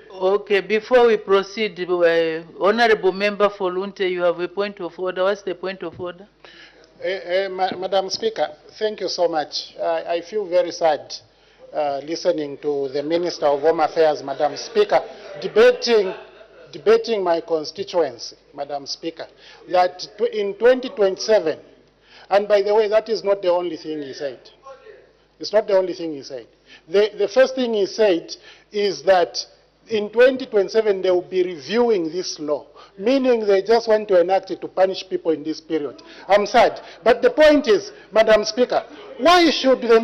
Okay, before we proceed, Honorable Member Folunte, you have a point of order. What's the point of order? Madam Speaker, thank you so much. I feel very sad listening to the Minister of Home Affairs, Madam Speaker, debating my constituency, Madam Speaker, that in 2027, and by the way, that is not the only thing he said. It's not the only thing he said. The first thing he said is that in 2027 they will be reviewing this law, meaning they just want to enact it to punish people in this period. I'm sad. But the point is, Madam Speaker, why should the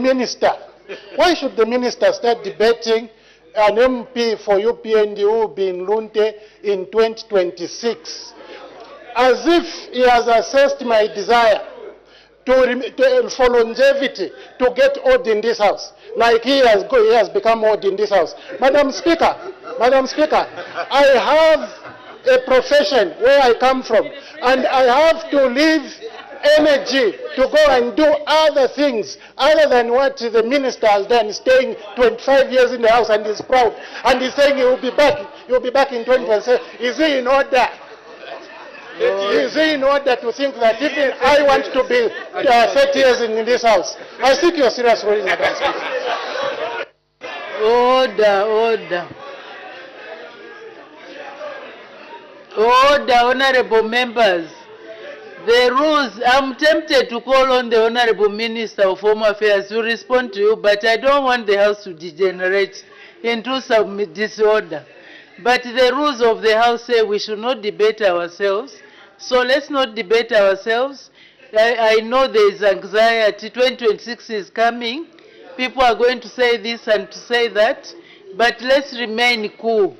minister start debating an MP for UPND who will be in Lunte in 2026, as if he has assessed my desire for longevity to get old in this House, like he has become old in this House. Madam Speaker, I have a profession where I come from, and I have to leave energy to go and do other things other than what the minister has done, staying 25 years in the House and is proud, and he's saying he will be back in 2027. Is he in order? Is he in order to think that even I want to be 30 years in this House? I think you're serious, really, Madam Speaker. Order, honorable members. The rules, I'm tempted to call on the Honorable Minister of Home Affairs to respond to you, but I don't want the House to degenerate into some disorder. But the rules of the House say we should not debate ourselves, so let's not debate ourselves. I know there is anxiety. 2026 is coming. People are going to say this and to say that, but let's remain cool.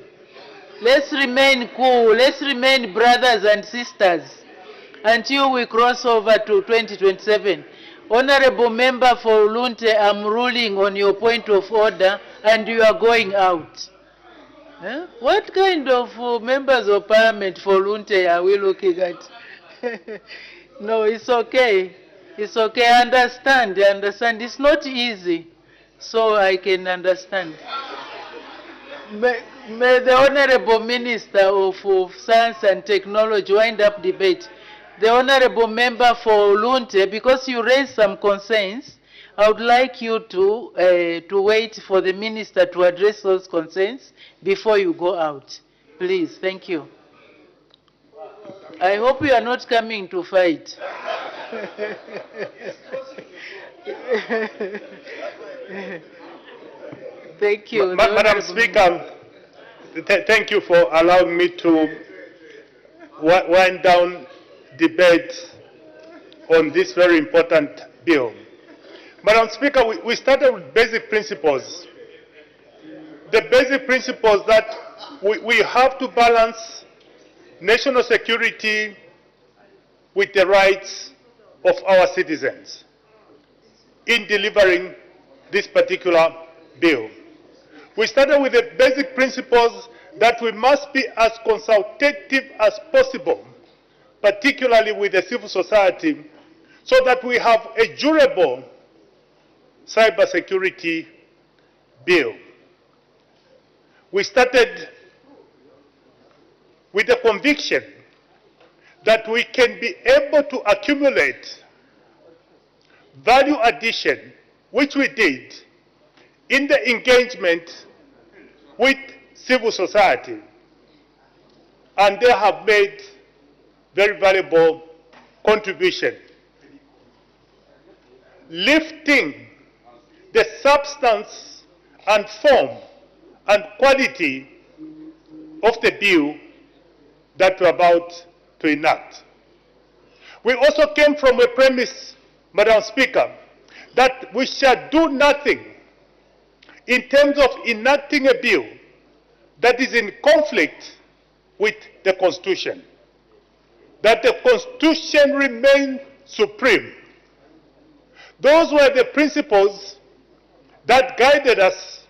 Let's remain cool. Let's remain brothers and sisters until we cross over to 2027. Honorable Member for Lunte, I'm ruling on your point of order and you are going out. What kind of members of parliament for Lunte are we looking at? No, it's okay. It's okay. I understand. It's not easy. So I can understand. May the Honorable Minister of Science and Technology wind up debate. The Honorable Member for Lunte, because you raised some concerns, I would like you to wait for the Minister to address those concerns before you go out. Please, thank you. I hope you are not coming to fight. Thank you. Madam Speaker, thank you for allowing me to wind down debate on this very important bill. Madam Speaker, we started with basic principles. The basic principles that we have to balance national security with the rights of our citizens in delivering this particular bill. We started with the basic principles that we must be as consultative as possible, particularly with the civil society, so that we have a durable cybersecurity bill. We started with the conviction that we can be able to accumulate value addition, which we did in the engagement with civil society, and they have made very valuable contribution, lifting the substance and form and quality of the bill that we're about to enact. We also came from a premise, Madam Speaker, that we shall do nothing in terms of enacting a bill that is in conflict with the Constitution, that the Constitution remain supreme. Those were the principles that guided us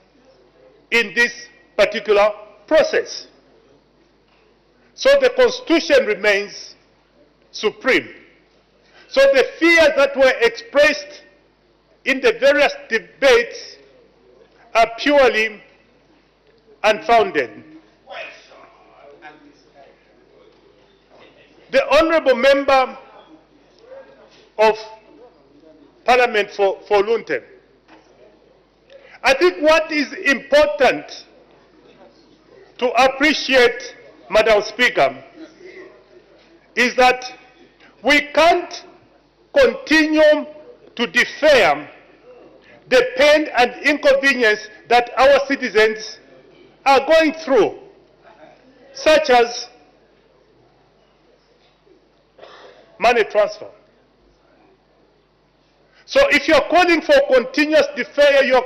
in this particular process. So the Constitution remains supreme. So the fears that were expressed in the various debates are purely unfounded. The Honourable Member of Parliament for Lunte, I think what is important to appreciate, Madam Speaker, is that we can't continue to defer the pain and inconvenience that our citizens are going through, such as money transfer. So if you're calling for continuous deferral, you're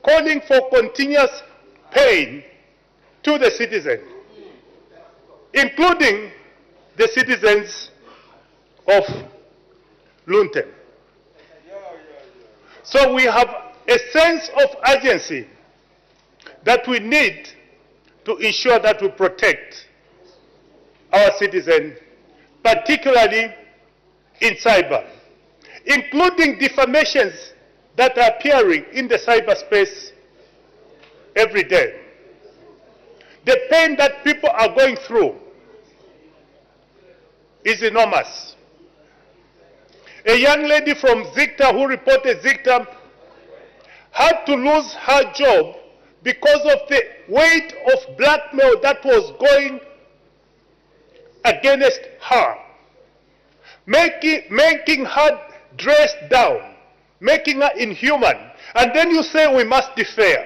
calling for continuous pain to the citizen, including the citizens of Lunte. So we have a sense of urgency that we need to ensure that we protect our citizens, particularly in cyber, including defamations that are appearing in the cyberspace every day. The pain that people are going through is enormous. A young lady from Zicta who reported Zicta had to lose her job because of the weight of blackmail that was going against her, making her dress down, making her inhuman. And then you say we must defer.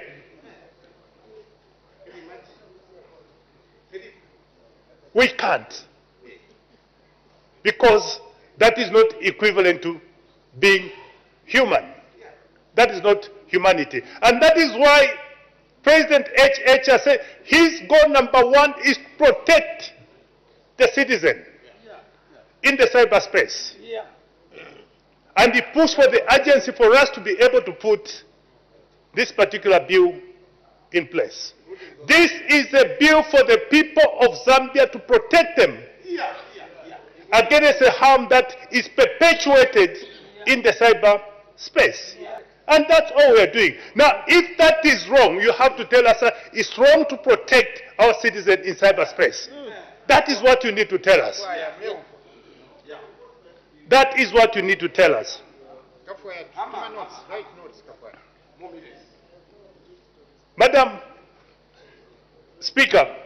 We can't, because that is not equivalent to being human. That is not humanity. And that is why President H has said his goal number one is to protect the citizen in the cyberspace. And he pushed for the urgency for us to be able to put this particular bill in place. This is a bill for the people of Zambia to protect them against a harm that is perpetuated in the cyberspace. And that's all we are doing. Now, if that is wrong, you have to tell us it's wrong to protect our citizens in cyberspace. That is what you need to tell us. That is what you need to tell us. Madam Speaker,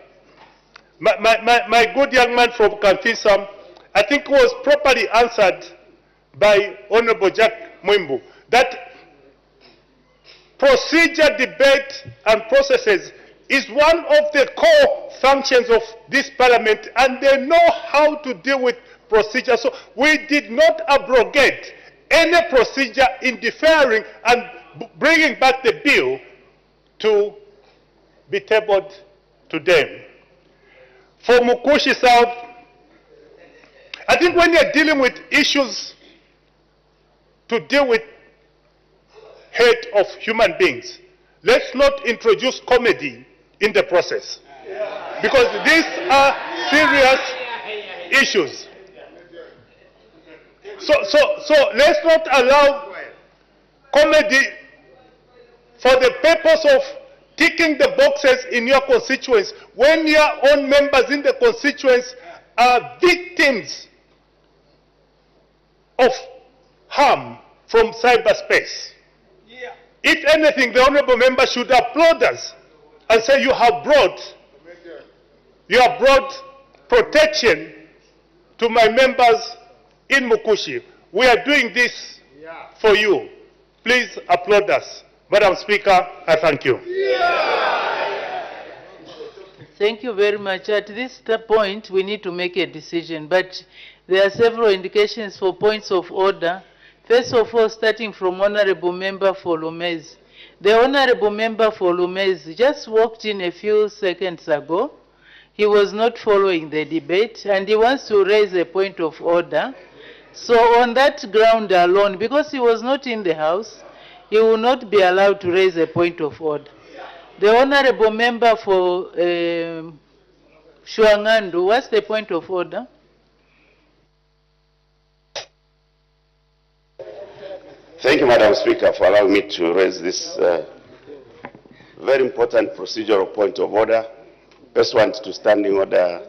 my good young man from Kamfisa, I think was properly answered by Honorable Jack Mwimbu, that procedure, debate and processes is one of the core functions of this parliament, and they know how to deal with procedure. So we did not abrogate any procedure in deferring and bringing back the bill to be tabled to them. For Mukushi South, I think when you're dealing with issues to deal with hate of human beings, let's not introduce comedy in the process. Because these are serious issues. So let's not allow comedy for the purpose of ticking the boxes in your constituents when your own members in the constituents are victims of harm from cyberspace. If anything, the honorable member should applaud us and say you have brought protection to my members in Mukushi. We are doing this for you. Please applaud us. Madam Speaker, I thank you. Thank you very much. At this point, we need to make a decision, but there are several indications for points of order. First of all, starting from Honorable Member for Lumez. The Honorable Member for Lumez just walked in a few seconds ago. He was not following the debate, and he wants to raise a point of order. So on that ground alone, because he was not in the House, he will not be allowed to raise a point of order. The Honorable Member for Shuangandu, what's the point of order? Thank you, Madam Speaker, for allowing me to raise this very important procedural point of order, pursuant to Standing Order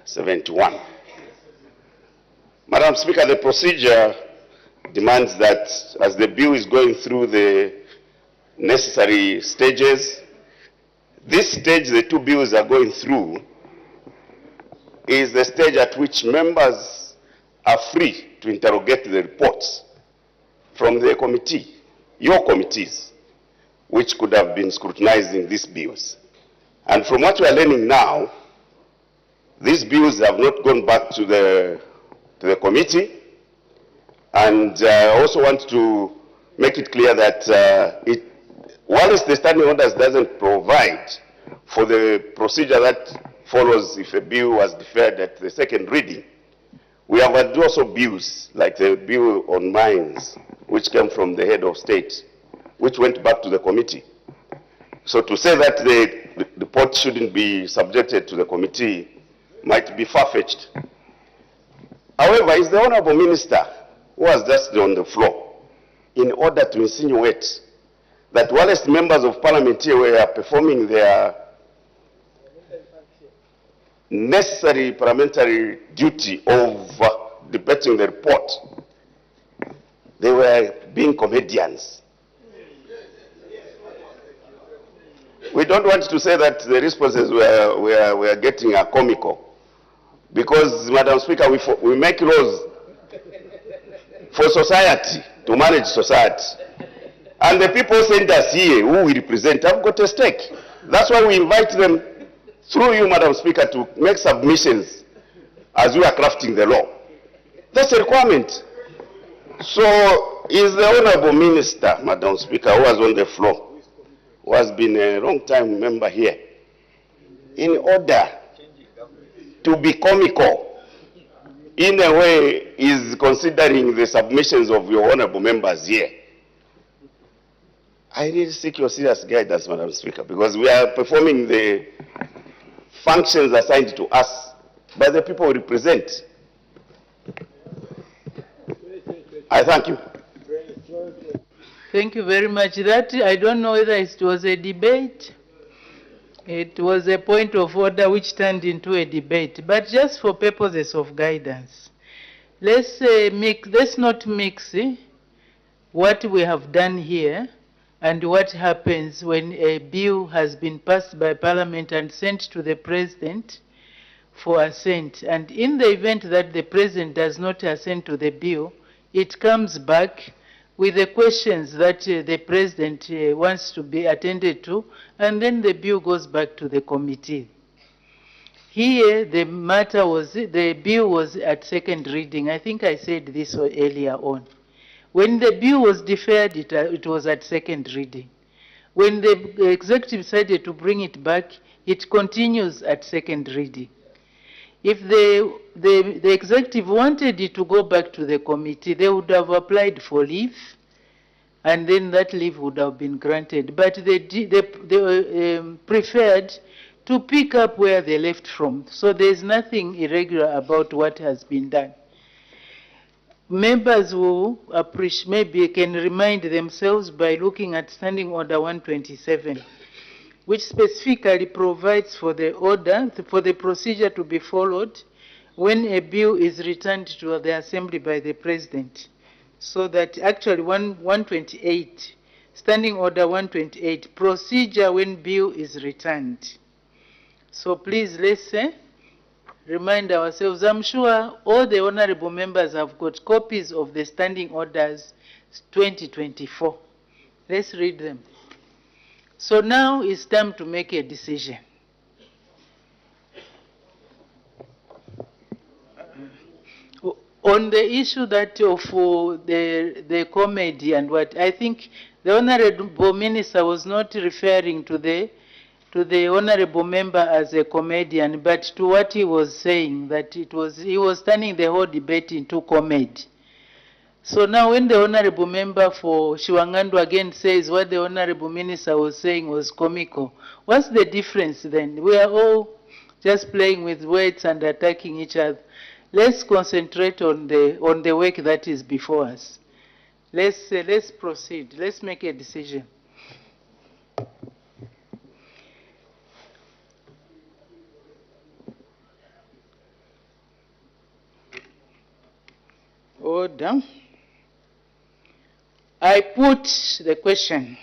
71. Madam Speaker, the procedure demands that as the bill is going through the necessary stages, this stage the two bills are going through is the stage at which members are free to interrogate the reports from the committee, your committees, which could have been scrutinizing these bills. And from what we are learning now, these bills have not gone back to the committee. And I also want to make it clear that whilst the standing orders doesn't provide for the procedure that follows if a bill was deferred at the second reading, we have had also bills, like the bill on mines, which came from the head of state, which went back to the committee. So to say that the report shouldn't be subjected to the committee might be far-fetched. However, is the Honourable Minister, who was just on the floor, in order to insinuate that whilst members of Parliament here were performing their necessary parliamentary duty of debating the report, they were being comedians? We don't want to say that the responses were getting comical, because, Madam Speaker, we make laws for society, to manage society. And the people send us here, who we represent, have got a stake. That's why we invite them, through you, Madam Speaker, to make submissions as we are crafting the law. That's a requirement. So, is the Honourable Minister, Madam Speaker, who was on the floor, who has been a long-time member here, in order to be comical, in a way, is considering the submissions of your honourable members here? I really seek your serious guidance, Madam Speaker, because we are performing the functions assigned to us by the people we represent. I thank you. Thank you very much. That, I don't know whether it was a debate. It was a point of order which turned into a debate, but just for purposes of guidance. Let's not mix what we have done here and what happens when a bill has been passed by Parliament and sent to the President for assent. And in the event that the President does not assent to the bill, it comes back with the questions that the President wants to be attended to, and then the bill goes back to the committee. Here, the matter was, the bill was at second reading. I think I said this earlier on. When the bill was deferred, it was at second reading. When the executive decided to bring it back, it continues at second reading. If the executive wanted it to go back to the committee, they would have applied for leave, and then that leave would have been granted. But they preferred to pick up where they left from. So there's nothing irregular about what has been done. Members who appreciate, maybe can remind themselves by looking at Standing Order 127, which specifically provides for the order, for the procedure to be followed when a bill is returned to the Assembly by the President. So that actually 128, Standing Order 128, procedure when bill is returned. So please, let's remind ourselves. I'm sure all the honorable members have got copies of the Standing Orders 2024. Let's read them. So now it's time to make a decision. On the issue that of the comedy and what, I think the Honorable Minister was not referring to the Honorable Member as a comedian, but to what he was saying, that he was turning the whole debate into comedy. So now when the Honorable Member for Shiwangandu again says what the Honorable Minister was saying was comical, what's the difference then? We are all just playing with words and attacking each other. Let's concentrate on the work that is before us. Let's proceed. Let's make a decision. Order. I put the question.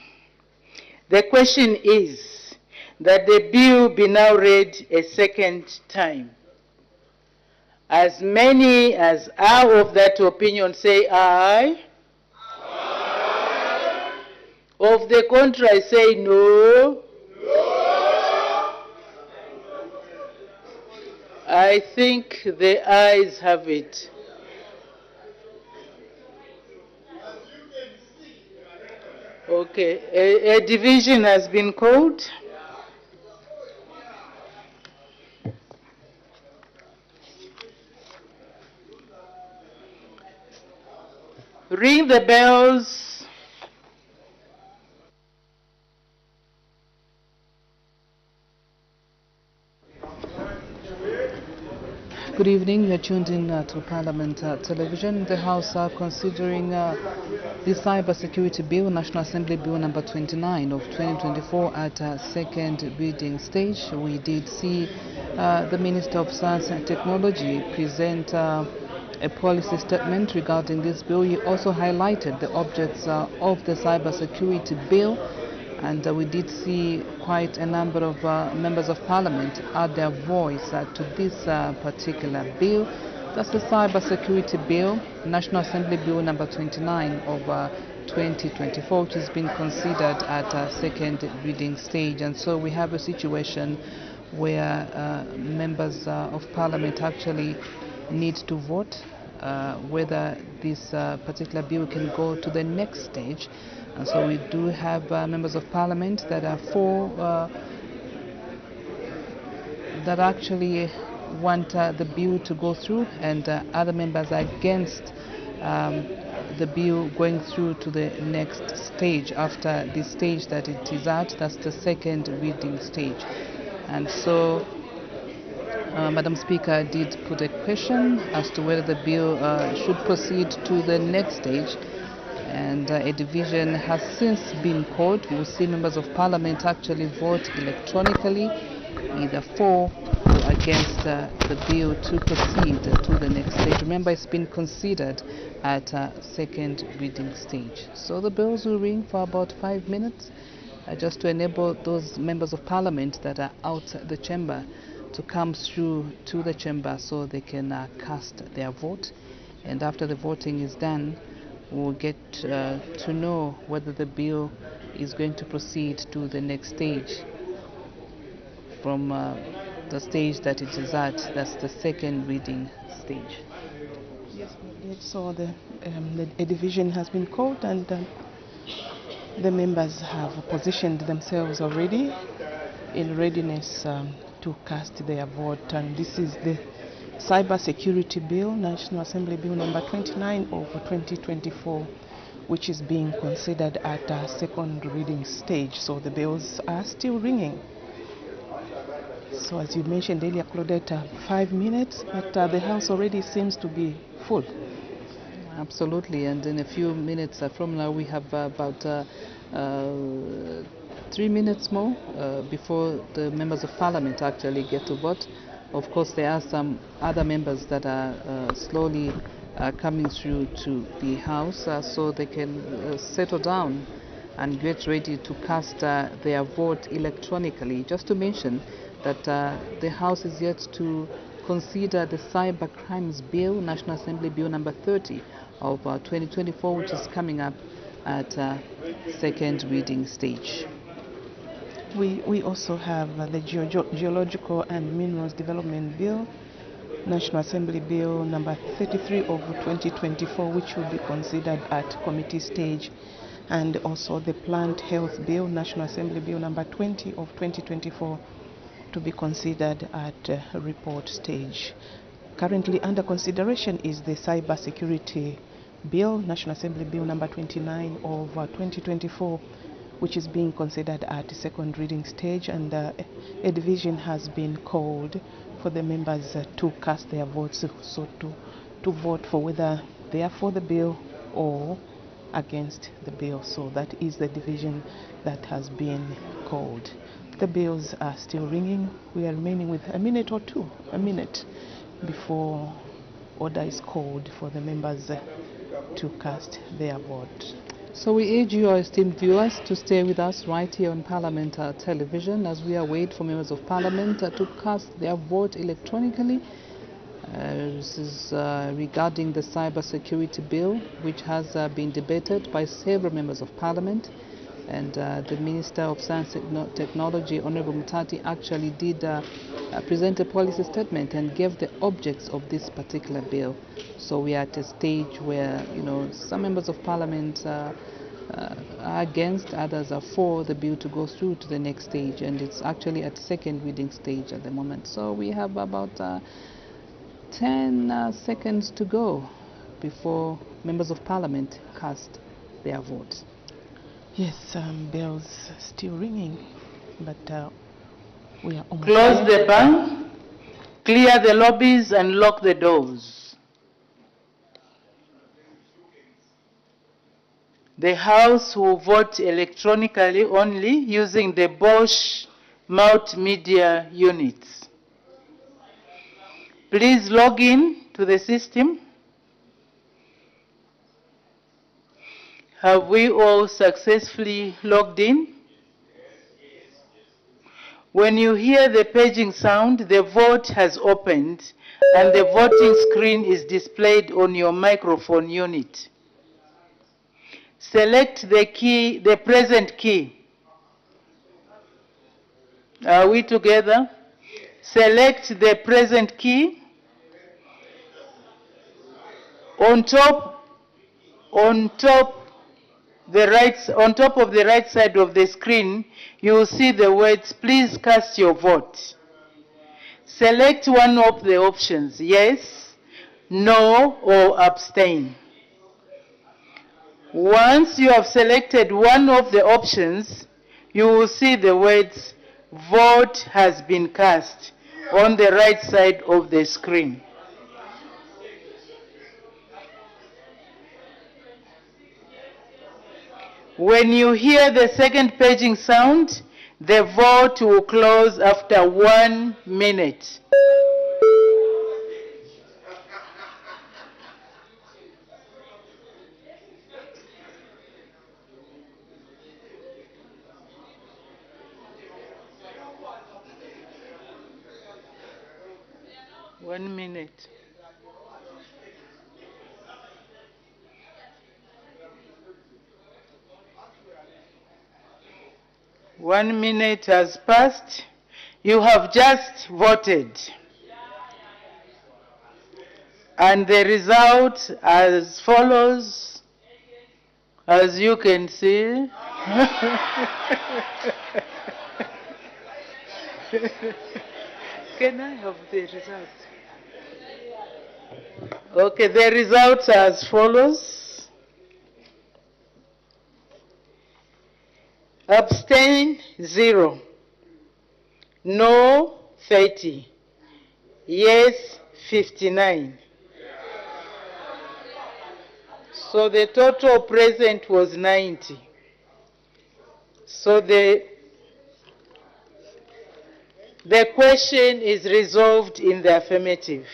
The question is that the bill be now read a second time. As many as are of that opinion say aye. Aye. Of the contrary say no. No. I think the ayes have it. Okay, a division has been called. Ring the bells. Good evening. You're tuned in to Parliament Television. The House are considering the Cyber Security Bill, National Assembly Bill number 29 of 2024 at second reading stage. We did see the Minister of Science and Technology present a policy statement regarding this bill. He also highlighted the objects of the Cyber Security Bill, and we did see quite a number of members of Parliament add their voice to this particular bill. That's the Cyber Security Bill, National Assembly Bill number 29 of 2024, which has been considered at second reading stage. And so we have a situation where members of Parliament actually need to vote whether this particular bill can go to the next stage. And so we do have members of Parliament that are for, that actually want the bill to go through, and other members are against the bill going through to the next stage after the stage that it is at. That's the second reading stage. And so Madam Speaker did put a question as to whether the bill should proceed to the next stage, and a division has since been called. We will see members of Parliament actually vote electronically, either for or against the bill to proceed to the next stage. Remember, it's been considered at second reading stage. So the bells will ring for about 5 minutes, just to enable those members of Parliament that are out the chamber to come through to the chamber so they can cast their vote. And after the voting is done, we'll get to know whether the bill is going to proceed to the next stage. From the stage that it is at. That's the second reading stage. Yes, so a division has been called, and the members have positioned themselves already in readiness to cast their vote. And this is the Cyber Security Bill, National Assembly Bill number 29 of 2024, which is being considered at a second reading stage. So the bells are still ringing. So as you mentioned earlier, Claudette, 5 minutes, but the House already seems to be full. Absolutely, and in a few minutes from now we have about 3 minutes more before the members of Parliament actually get to vote. Of course, there are some other members that are slowly coming through to the House so they can settle down and get ready to cast their vote electronically. Just to mention that the House is yet to consider the Cyber Crimes Bill, National Assembly Bill number 30 of 2024, which is coming up at second reading stage. We also have the Geological and Minerals Development Bill, National Assembly Bill number 33 of 2024, which will be considered at committee stage, and also the Plant Health Bill, National Assembly Bill number 20 of 2024, to be considered at report stage. Currently under consideration is the Cyber Security Bill, National Assembly Bill number 29 of 2024, which is being considered at second reading stage, and a division has been called for the members to cast their votes, so to vote for whether they are for the bill or against the bill. So that is the division that has been called. The bells are still ringing. We are remaining with a minute or two, before order is called for the members to cast their vote. So we urge you, our esteemed viewers, to stay with us right here on Parliament Television as we await for members of Parliament to cast their vote electronically. This is regarding the Cyber Security Bill, which has been debated by several members of Parliament. And the Minister of Science and Technology, Honorable Mutati, actually did present a policy statement and gave the objects of this particular bill. So we are at a stage where, some members of Parliament are against, others are for the bill to go through to the next stage, and it's actually at second reading stage at the moment. So we have about 10 seconds to go before members of Parliament cast their vote. Yes, bells still ringing, but we are almost Close the bank, clear the lobbies, and lock the doors. The House will vote electronically only using the Bosch multimedia units. Please log in to the system. Have we all successfully logged in? When you hear the paging sound, the vote has opened and the voting screen is displayed on your microphone unit. Select the present key. Are we together? Select the present key. On top of the right side of the screen, you will see the words, "Please cast your vote." Select one of the options, yes, no, or abstain. Once you have selected one of the options, you will see the words, "Vote has been cast," on the right side of the screen. When you hear the second paging sound, the vote will close after 1 minute. One minute. One minute has passed. You have just voted. And the result as follows, as you can see. Can I have the results? Okay, the results are as follows. Abstain, 0. No, 30. Yes, 59. So the total present was 90. So the question is resolved in the affirmative.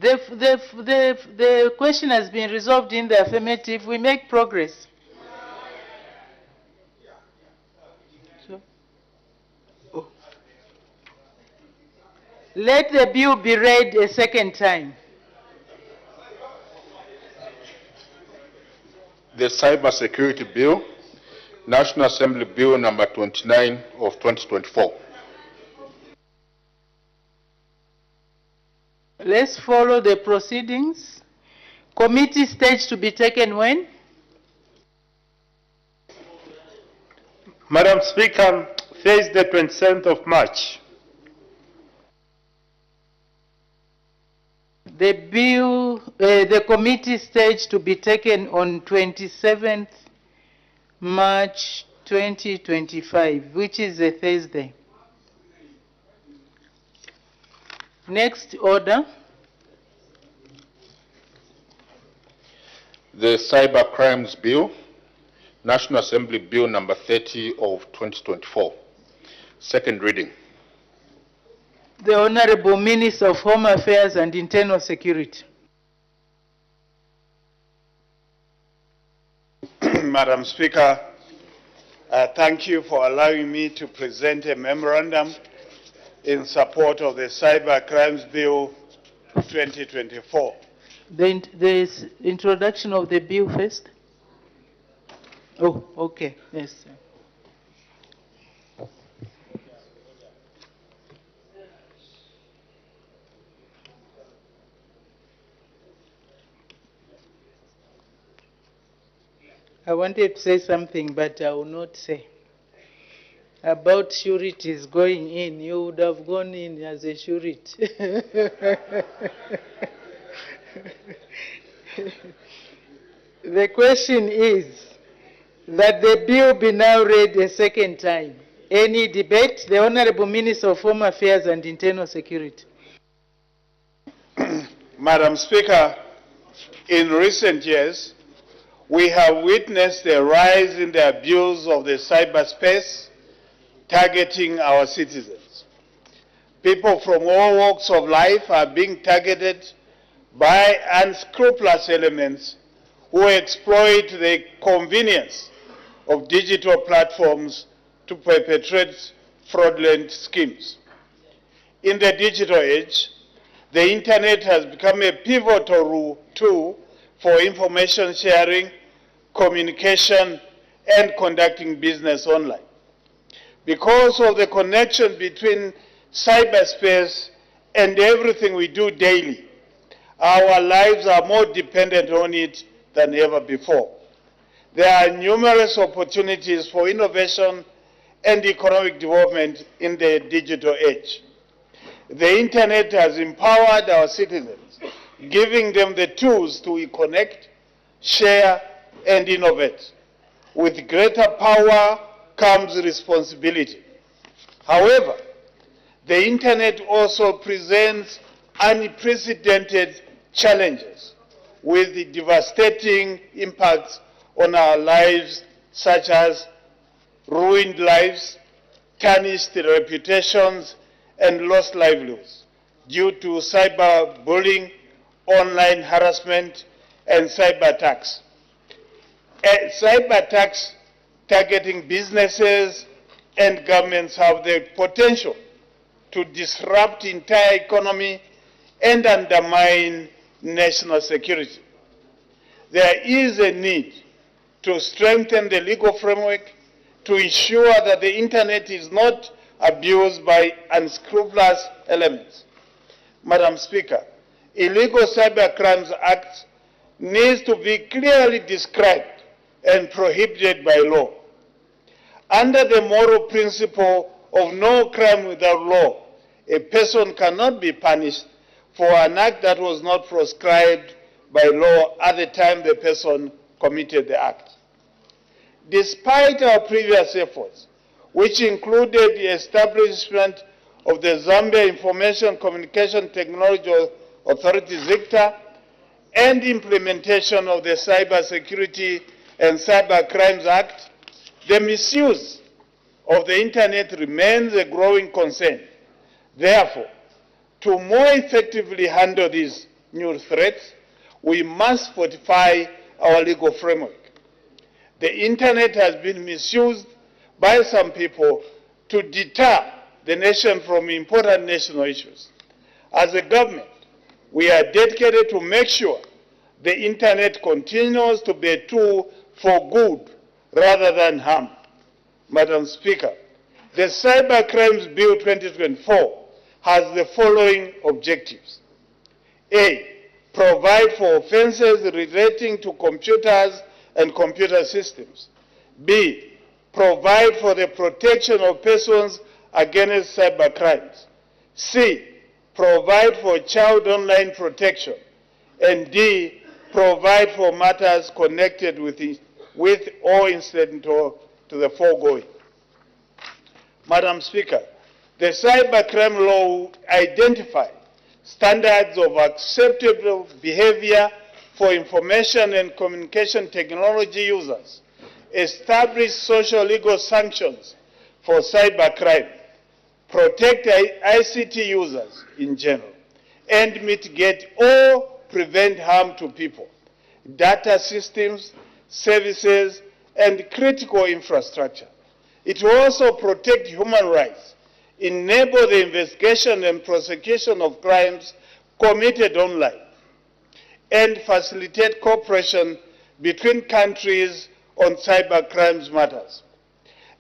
The question has been resolved in the affirmative. We make progress. Let the bill be read a second time. The Cyber Security Bill, National Assembly Bill number 29 of 2024. Let's follow the proceedings. Committee stage to be taken when? Madam Speaker, Thursday, 27th of March. The bill, the committee stage to be taken on 27th March 2025, which is a Thursday. Next order. The Cyber Crimes Bill, National Assembly Bill number 30 of 2024. Second reading. The Honorable Minister of Home Affairs and Internal Security. Madam Speaker, thank you for allowing me to present a memorandum in support of the Cyber Crimes Bill 2024. The introduction of the bill first. Oh, okay, yes. I wanted to say something, but I will not say. About sureties going in, you would have gone in as a surety. The question is that the bill be now read a second time. Any debate? The Honorable Minister of Home Affairs and Internal Security. Madam Speaker, in recent years, we have witnessed a rise in the abuse of the cyberspace targeting our citizens. People from all walks of life are being targeted by unscrupulous elements who exploit the convenience of digital platforms to perpetrate fraudulent schemes. In the digital age, the Internet has become a pivotal tool for information sharing, communication, and conducting business online. Because of the connection between cyberspace and everything we do daily, our lives are more dependent on it than ever before. There are numerous opportunities for innovation and economic development in the digital age. The Internet has empowered our citizens, giving them the tools to connect, share, and innovate. With greater power comes responsibility. However, the Internet also presents unprecedented challenges with the devastating impacts on our lives, such as ruined lives, tarnished reputations, and lost livelihoods due to cyberbullying, online harassment, and cyber attacks. Cyber attacks targeting businesses and governments have the potential to disrupt entire economy and undermine national security. There is a need to strengthen the legal framework to ensure that the internet is not abused by unscrupulous elements. Madam Speaker, Illegal Cyber Crimes Act needs to be clearly described and prohibited by law. Under the moral principle of no crime without law, a person cannot be punished for an act that was not prescribed by law at the time the person committed the act. Despite our previous efforts, which included the establishment of the Zambia Information Communication Technology Authority, ZICTA, and implementation of the Cyber Security and Cyber Crimes Act, the misuse of the internet remains a growing concern. Therefore, to more effectively handle these new threats, we must fortify our legal framework. The internet has been misused by some people to deter the nation from important national issues. As a government, we are dedicated to make sure the internet continues to be a tool for good rather than harm. Madam Speaker, the Cyber Crimes Bill 2024 has the following objectives. A, provide for offenses relating to computers and computer systems. B, provide for the protection of persons against cyber crimes. C, provide for child online protection. And D, provide for matters connected with or incidental to the foregoing. Madam Speaker, the cybercrime law identifies standards of acceptable behavior for information and communication technology users, establish social legal sanctions for cybercrime, protect ICT users in general, and mitigate or prevent harm to people, data systems, services, and critical infrastructure. It will also protect human rights, enable the investigation and prosecution of crimes committed online, and facilitate cooperation between countries on cyber crimes matters.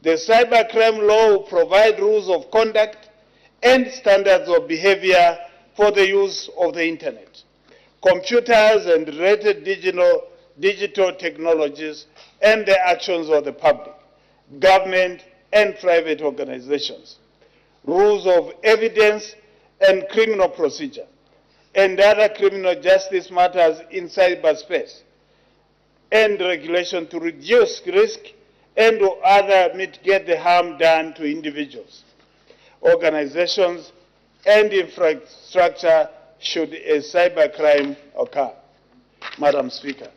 The cybercrime law will provide rules of conduct and standards of behavior for the use of the internet, computers and related digital technologies, and the actions of the public, government, and private organizations, rules of evidence and criminal procedure, and other criminal justice matters in cyberspace, and regulation to reduce risk and or other mitigate the harm done to individuals, organizations, and infrastructure should a cybercrime occur. Madam Speaker,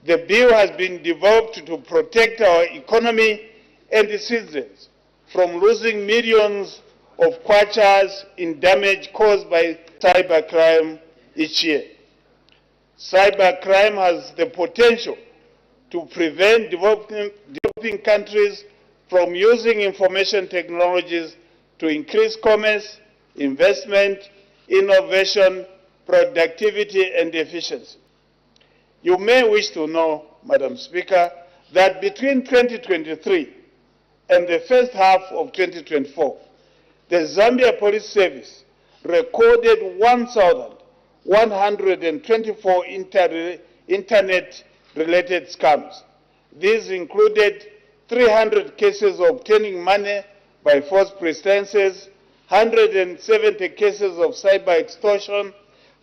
the bill has been developed to protect our economy and the citizens from losing millions of kwachas in damage caused by cybercrime each year. Cybercrime has the potential to prevent developing countries from using information technologies to increase commerce, investment, innovation, productivity, and efficiency. You may wish to know, Madam Speaker, that between 2023 and the first half of 2024, the Zambia Police Service recorded 1,124 internet-related scams. These included 300 cases of obtaining money by false pretenses, 170 cases of cyber extortion,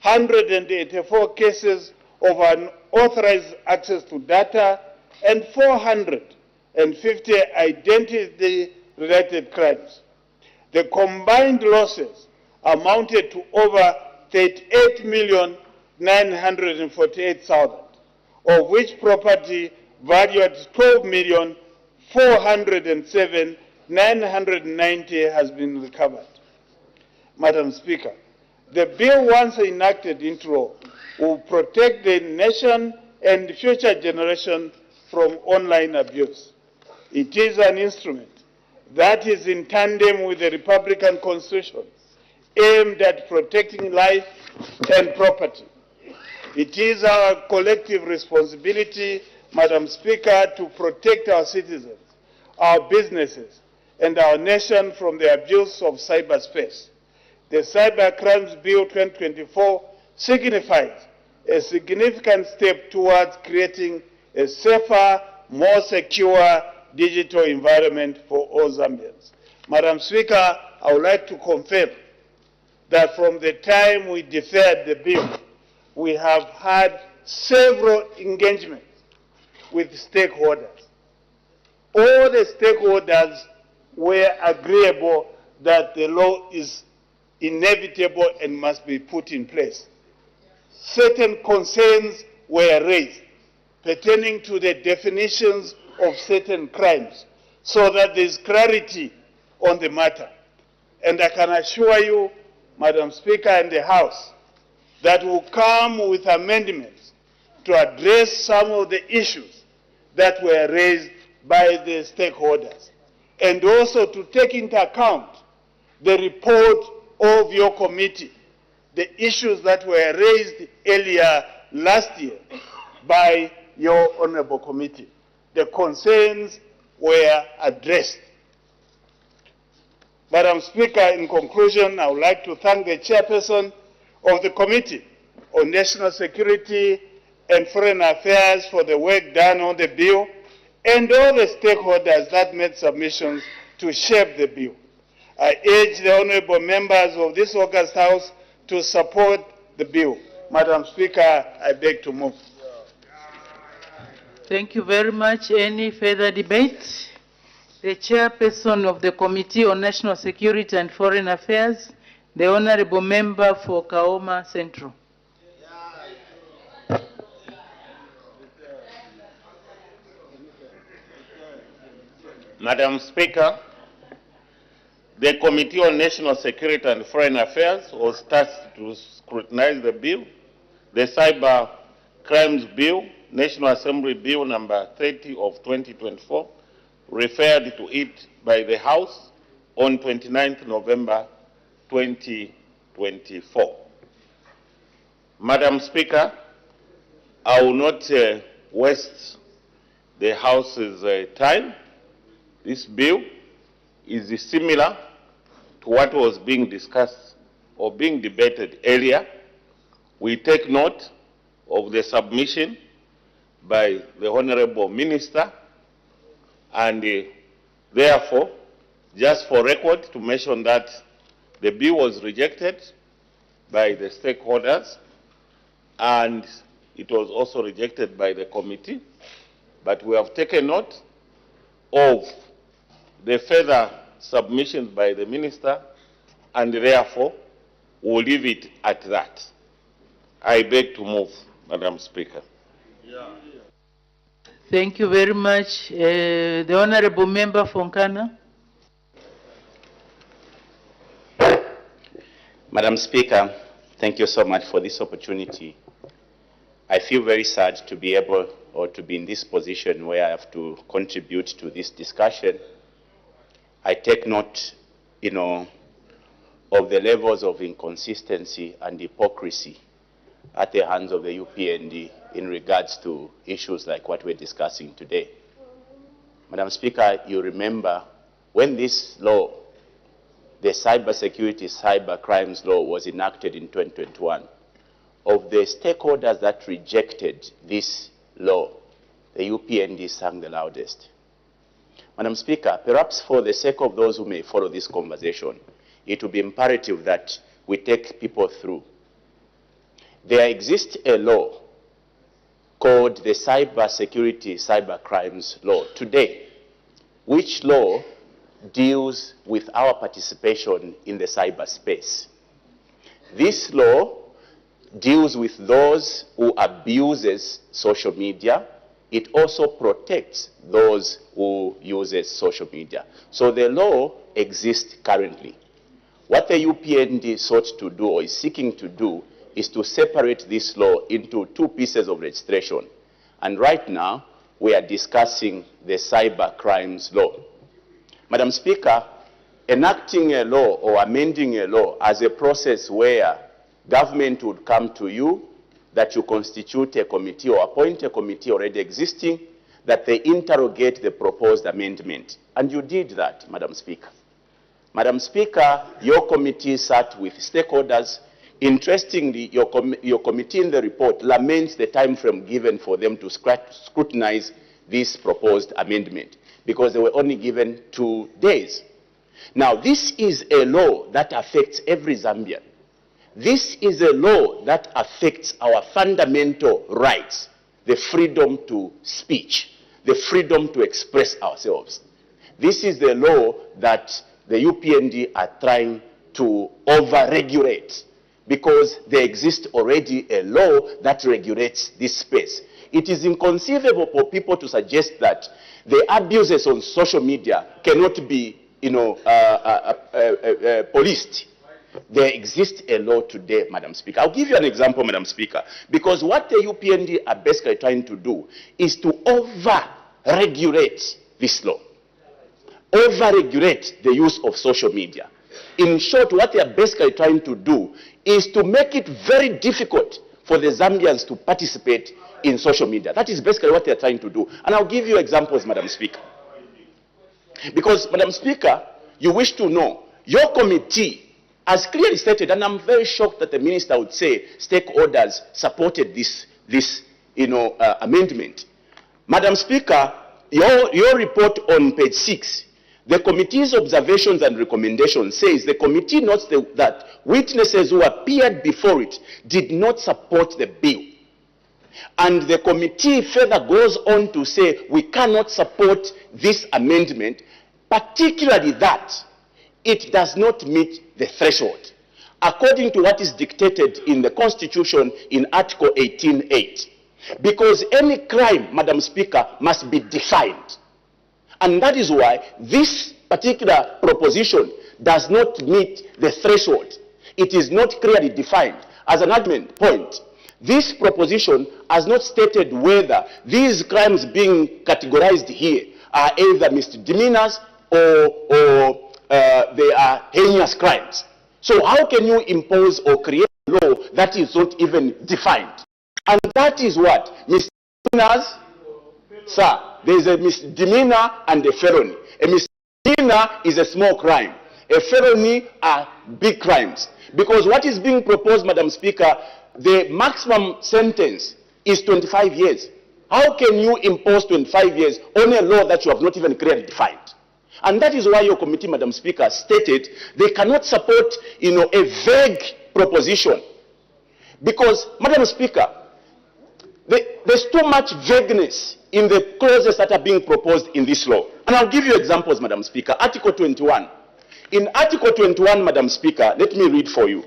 184 cases of unauthorized access to data, and 450 identity-related crimes. The combined losses amounted to over 38,948,000, of which property valued at 12,407,990 has been recovered. Madam Speaker, the bill, once enacted into law, will protect the nation and future generation from online abuse. It is an instrument that is in tandem with the Republican Constitution aimed at protecting life and property. It is our collective responsibility, Madam Speaker, to protect our citizens, our businesses, and our nation from the abuse of cyberspace. The Cyber Crimes Bill 2024 signifies a significant step towards creating a safer, more secure digital environment for all Zambians. Madam Speaker, I would like to confirm that from the time we deferred the bill, we have had several engagements with stakeholders. All the stakeholders were agreeable that the law is inevitable and must be put in place. Certain concerns were raised pertaining to the definitions of certain crimes so that there is clarity on the matter. And I can assure you, Madam Speaker and the House, that will come with amendments to address some of the issues that were raised by the stakeholders, and also to take into account the report of your committee, the issues that were raised earlier last year by your honorable committee. The concerns were addressed. Madam Speaker, in conclusion, I would like to thank the chairperson of the Committee on National Security and Foreign Affairs for the work done on the bill, and all the stakeholders that made submissions to shape the bill. I urge the honorable members of this August House to support the bill. Madam Speaker, I beg to move. Thank you very much. Any further debate? The chairperson of the Committee on National Security and Foreign Affairs, the honorable member for Kaoma Central. Madam Speaker, the Committee on National Security and Foreign Affairs was tasked to scrutinize the bill, the Cyber Crimes Bill, National Assembly Bill number 30 of 2024, referred to it by the House on 29th November 2024. Madam Speaker, I will not waste the House's time. This bill is similar to what was being discussed or being debated earlier. We take note of the submission by the Honorable Minister, and therefore, just for record, to mention that the bill was rejected by the stakeholders, and it was also rejected by the committee, but we have taken note of the further submissions by the Minister, and therefore, we'll leave it at that. I beg to move, Madam Speaker. Thank you very much. The honorable member for Nkana. Madam Speaker, thank you so much for this opportunity. I feel very sad to be able or to be in this position where I have to contribute to this discussion. I take note, of the levels of inconsistency and hypocrisy at the hands of the UPND in regards to issues like what we're discussing today. Madam Speaker, you remember when this law, the Cyber Crimes Law, was enacted in 2021, of the stakeholders that rejected this law, the UPND sang the loudest. Madam Speaker, perhaps for the sake of those who may follow this conversation, it will be imperative that we take people through. There exists a law called the Cyber Crimes Law today, which law deals with our participation in the cyberspace. This law deals with those who abuses social media. It also protects those who uses social media. So the law exists currently. What the UPND sought to do or is seeking to do is to separate this law into two pieces of legislation. And right now, we are discussing the Cyber Crimes Law. Madam Speaker, enacting a law or amending a law as a process where government would come to you, that you constitute a committee or appoint a committee already existing, that they interrogate the proposed amendment. And you did that, Madam Speaker. Madam Speaker, your committee sat with stakeholders. Interestingly, your committee in the report laments the time frame given for them to scrutinize this proposed amendment, because they were only given 2 days. Now, this is a law that affects every Zambian. This is a law that affects our fundamental rights, the freedom to speech, the freedom to express ourselves. This is the law that the UPND are trying to over-regulate, because there exists already a law that regulates this space. It is inconceivable for people to suggest that the abuses on social media cannot be, policed. There exists a law today, Madam Speaker. I'll give you an example, Madam Speaker, because what the UPND are basically trying to do is to over-regulate this law, over-regulate the use of social media. In short, what they are basically trying to do is to make it very difficult for the Zambians to participate in social media. That is basically what they are trying to do. And I'll give you examples, Madam Speaker. Because, Madam Speaker, you wish to know, your committee has clearly stated, and I'm very shocked that the minister would say stakeholders supported this amendment. Madam Speaker, your report on page 6, the committee's observations and recommendations says the committee notes that witnesses who appeared before it did not support the bill. And the committee further goes on to say we cannot support this amendment, particularly that it does not meet the threshold, according to what is dictated in the Constitution in Article 18.8. Because any crime, Madam Speaker, must be defined. And that is why this particular proposition does not meet the threshold. It is not clearly defined. As an argument point, this proposition has not stated whether these crimes being categorized here are either misdemeanors or they are heinous crimes. So how can you impose or create a law that is not even defined? And that is what misdemeanors, sir, there is a misdemeanor and a felony. A misdemeanor is a small crime. A felony are big crimes. Because what is being proposed, Madam Speaker, the maximum sentence is 25 years. How can you impose 25 years on a law that you have not even clearly defined? And that is why your committee, Madam Speaker, stated they cannot support, a vague proposition. Because, Madam Speaker, there's too much vagueness in the clauses that are being proposed in this law. And I'll give you examples, Madam Speaker. Article 21. In Article 21, Madam Speaker, let me read for you.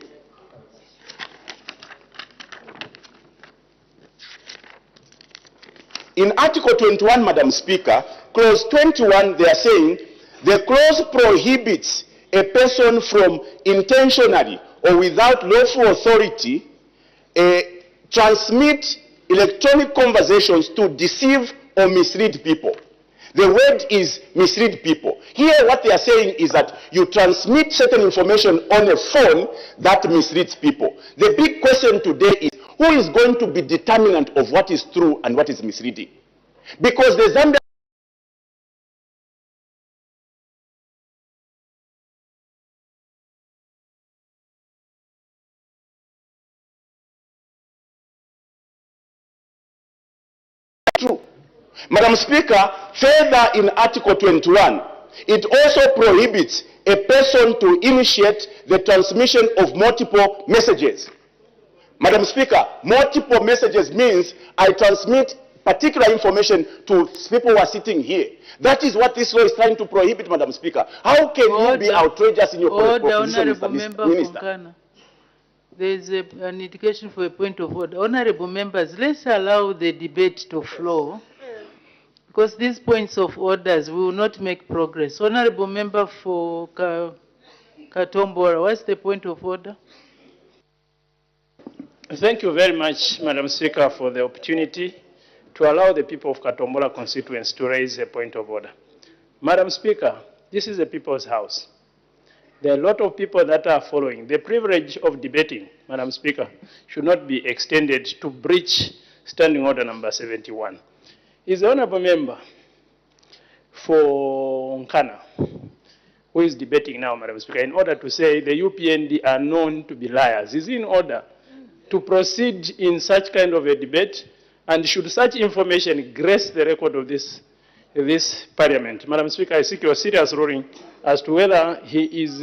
In Article 21, Madam Speaker, Clause 21, they are saying, the clause prohibits a person from intentionally or without lawful authority transmit electronic conversations to deceive or mislead people. The word is mislead people. Here what they are saying is that you transmit certain information on a phone that misleads people. The big question today is, who is going to be determinant of what is true and what is misleading? Because the Zambia true. Madam Speaker, further in Article 21, it also prohibits a person to initiate the transmission of multiple messages. Madam Speaker, multiple messages means I transmit particular information to people who are sitting here. That is what this law is trying to prohibit, Madam Speaker. How can you be outrageous in your position, Mr. Minister? There is an indication for a point of order. Honorable members, let's allow the debate to flow, because these points of orders will not make progress. Honorable member for Katombora, what's the point of order? Thank you very much, Madam Speaker, for the opportunity to allow the people of Katombora constituents to raise a point of order. Madam Speaker, this is the people's house. There are a lot of people that are following. The privilege of debating, Madam Speaker, should not be extended to breach Standing Order number 71. Is the Honourable Member for Nkana, who is debating now, Madam Speaker, in order to say the UPND are known to be liars, is in order to proceed in such kind of a debate, and should such information grace the record of this Parliament? Madam Speaker, I seek your serious ruling as to whether he is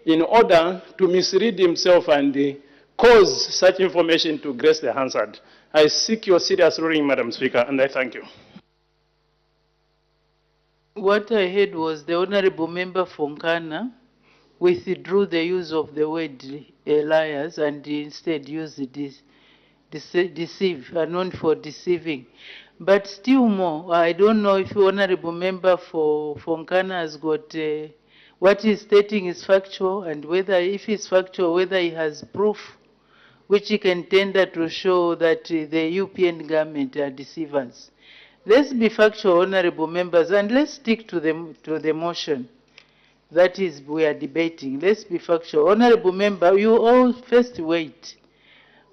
in order to mislead himself and cause such information to grace the Hansard. I seek your serious ruling, Madam Speaker, and I thank you. What I heard was the Honourable Member Fonkana withdrew the use of the word liars and instead used deceive, known for deceiving. But still more, I don't know if the Honourable Member for Fonkana has got what he's stating is factual, and whether, if it's factual, whether he has proof which he can tender to show that the UPN government are deceivers. Let's be factual, honourable members, and let's stick to the motion. That is, we are debating. Let's be factual. Honourable member, you all first wait.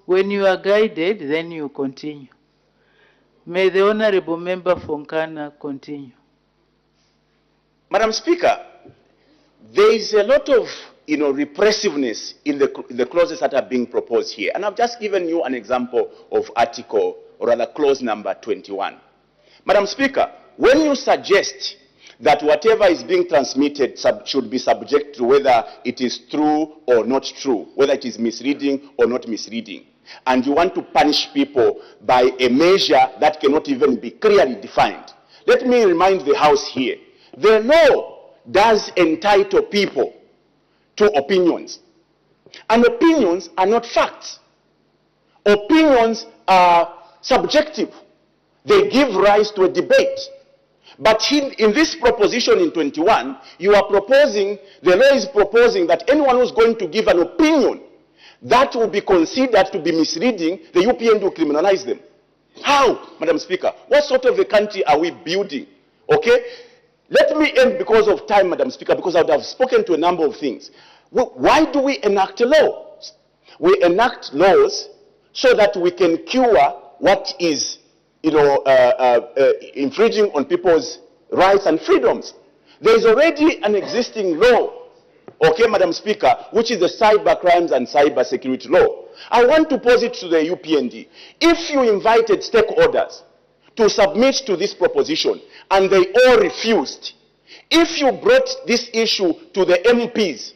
When you are guided, then you continue. May the honourable member Fonkana continue. Madam Speaker, there is a lot of repressiveness in the clauses that are being proposed here. And I've just given you an example of article, or rather clause number 21. Madam Speaker, when you suggest that whatever is being transmitted should be subject to whether it is true or not true, whether it is misleading or not misleading, and you want to punish people by a measure that cannot even be clearly defined, let me remind the House here, the law does entitle people to opinions. And opinions are not facts. Opinions are subjective. They give rise to a debate. But in this proposition in 21, you are proposing, the law is proposing that anyone who's going to give an opinion that will be considered to be misleading, the UPN will criminalize them. How, Madam Speaker? What sort of a country are we building? Okay? Let me end because of time, Madam Speaker, because I would have spoken to a number of things. Well, why do we enact laws? We enact laws so that we can cure what is infringing on people's rights and freedoms. There is already an existing law, okay, Madam Speaker, which is the Cyber Crimes and Cyber Security Law. I want to pose it to the UPND. If you invited stakeholders to submit to this proposition and they all refused, if you brought this issue to the MPs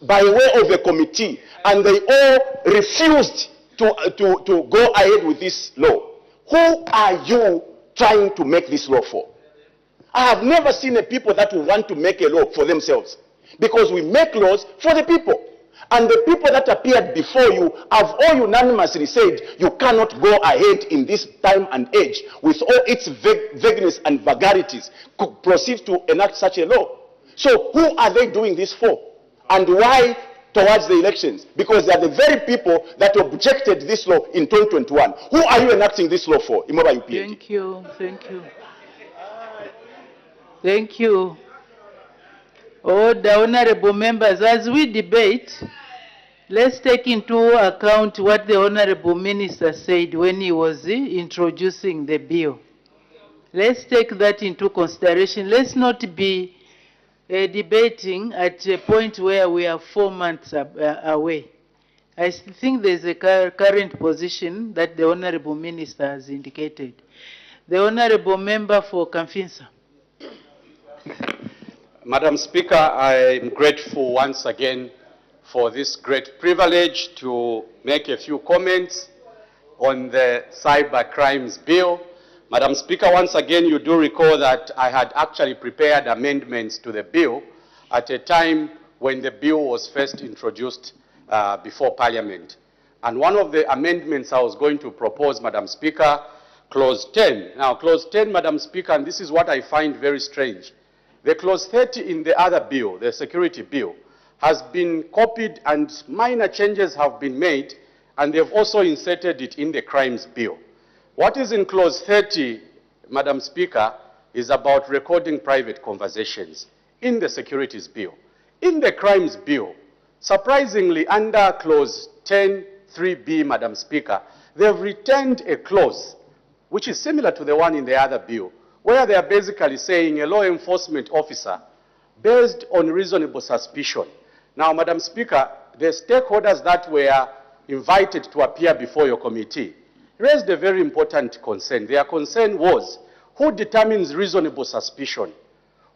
by way of a committee and they all refused to go ahead with this law, who are you trying to make this law for? I have never seen a people that will want to make a law for themselves, because we make laws for the people. And the people that appeared before you have all unanimously said you cannot go ahead in this time and age with all its vagueness and vulgarities to proceed to enact such a law. So who are they doing this for? And why towards the elections? Because they are the very people that objected this law in 2021. Who are you enacting this law for? Thank you. Thank you. Thank you. All the honourable members, as we debate, let's take into account what the honourable minister said when he was introducing the bill. Let's take that into consideration. Let's not be debating at a point where we are 4 months away. I think there's a current position that the honourable minister has indicated. The honourable member for Kamfinsa. Madam Speaker, I am grateful once again for this great privilege to make a few comments on the Cyber Crimes Bill. Madam Speaker, once again, you do recall that I had actually prepared amendments to the bill at a time when the bill was first introduced before Parliament. And one of the amendments I was going to propose, Madam Speaker, Clause 10. Now, Clause 10, Madam Speaker, and this is what I find very strange. The Clause 30 in the other bill, the Security Bill, has been copied and minor changes have been made, and they've also inserted it in the Crimes Bill. What is in Clause 30, Madam Speaker, is about recording private conversations in the Securities Bill. In the Crimes Bill, surprisingly, under Clause 10(3)(b), Madam Speaker, they've retained a clause which is similar to the one in the other bill, where they are basically saying a law enforcement officer, based on reasonable suspicion. Now, Madam Speaker, the stakeholders that were invited to appear before your committee raised a very important concern. Their concern was, who determines reasonable suspicion?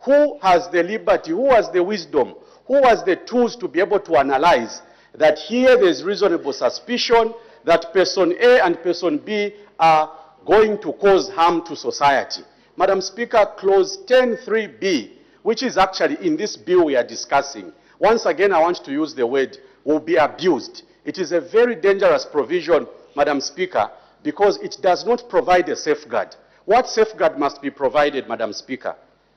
Who has the liberty, who has the wisdom, who has the tools to be able to analyze that here there is reasonable suspicion that person A and person B are going to cause harm to society? Madam Speaker, Clause 10(3)(b), which is actually in this bill we are discussing, once again I want to use the word, will be abused. It is a very dangerous provision, Madam Speaker, because it does not provide a safeguard. What safeguard must be provided, Madam Speaker?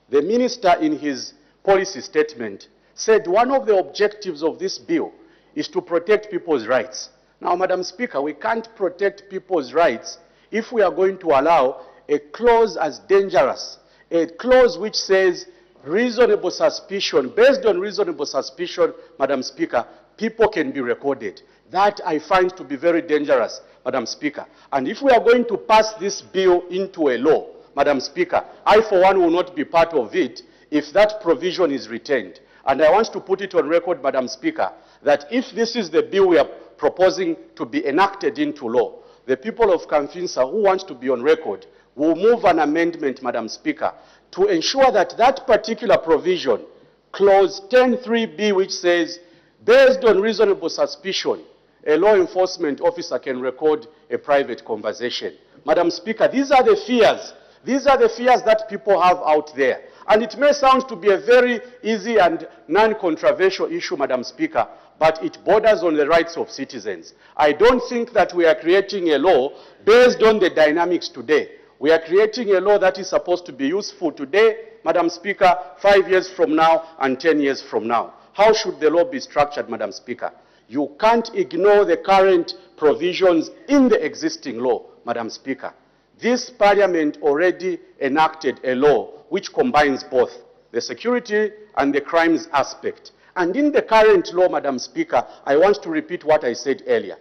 The Minister in his policy statement said one of the objectives of this bill is to protect people's rights. Now, Madam Speaker, we can't protect people's rights if we are going to allow a clause as dangerous, a clause which says reasonable suspicion, based on reasonable suspicion, Madam Speaker, people can be recorded. That I find to be very dangerous, Madam Speaker. And if we are going to pass this bill into a law, Madam Speaker, I for one will not be part of it if that provision is retained. And I want to put it on record, Madam Speaker, that if this is the bill we are proposing to be enacted into law, the people of Kamfinsa who want to be on record will move an amendment, Madam Speaker, to ensure that that particular provision, Clause 10(3)(b), which says, based on reasonable suspicion, a law enforcement officer can record a private conversation. Madam Speaker, these are the fears. These are the fears that people have out there. And it may sound to be a very easy and non-controversial issue, Madam Speaker, but it borders on the rights of citizens. I don't think that we are creating a law based on the dynamics today. We are creating a law that is supposed to be useful today, Madam Speaker, 5 years from now and 10 years from now. How should the law be structured, Madam Speaker? You can't ignore the current provisions in the existing law, Madam Speaker. This Parliament already enacted a law which combines both the security and the crimes aspect. And in the current law, Madam Speaker, I want to repeat what I said earlier.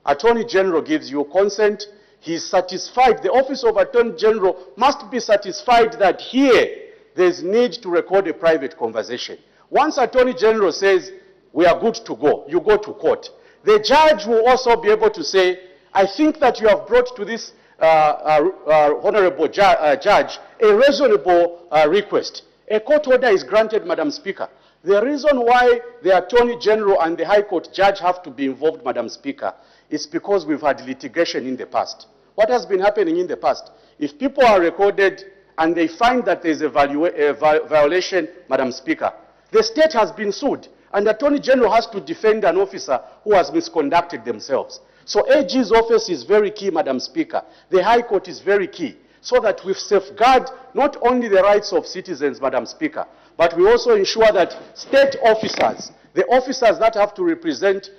Attorney General gives you consent. He is satisfied. The Office of Attorney General must be satisfied that here there is need to record a private conversation. Once Attorney General says, we are good to go, you go to court. The judge will also be able to say, I think that you have brought to this honorable judge a reasonable request. A court order is granted, Madam Speaker. The reason why the Attorney General and the High Court judge have to be involved, Madam Speaker, is because we've had litigation in the past. What has been happening in the past? If people are recorded and they find that there is a violation, Madam Speaker, the state has been sued, and the Attorney General has to defend an officer who has misconducted themselves. So AG's office is very key, Madam Speaker. The High Court is very key, so that we safeguard not only the rights of citizens, Madam Speaker, but we also ensure that state officers, the officers that have to represent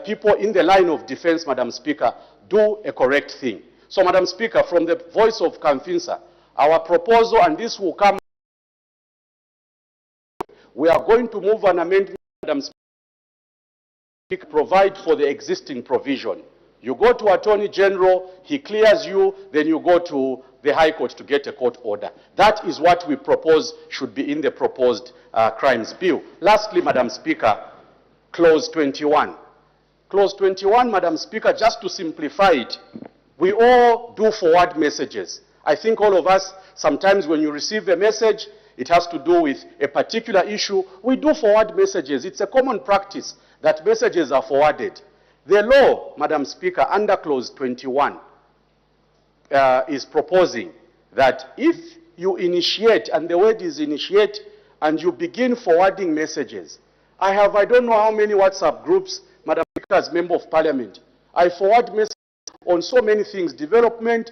people in the line of defense, Madam Speaker, do a correct thing. So, Madam Speaker, from the voice of Kamfinsa, our proposal, and this will come, we are going to move an amendment, Madam Speaker, provide for the existing provision. You go to Attorney General, he clears you, then you go to the High Court to get a court order. That is what we propose should be in the proposed crimes bill. Lastly, Madam Speaker, Clause 21. Clause 21, Madam Speaker, just to simplify it, we all do forward messages. I think all of us, sometimes when you receive a message, it has to do with a particular issue. We do forward messages. It's a common practice that messages are forwarded. The law, Madam Speaker, under Clause 21, is proposing that if you initiate, and the word is initiate, and you begin forwarding messages. I don't know how many WhatsApp groups, Madam Speaker, as Member of Parliament, I forward messages on so many things, development,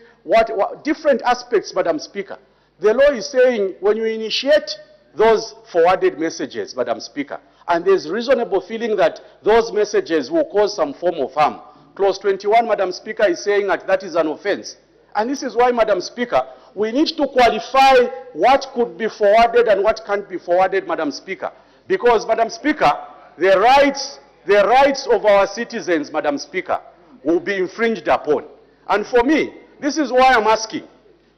different aspects, Madam Speaker. The law is saying when you initiate those forwarded messages, Madam Speaker, and there's reasonable feeling that those messages will cause some form of harm. Clause 21, Madam Speaker, is saying that that is an offense. And this is why, Madam Speaker, we need to qualify what could be forwarded and what can't be forwarded, Madam Speaker. Because, Madam Speaker, the rights of our citizens, Madam Speaker, will be infringed upon. And for me, this is why I'm asking,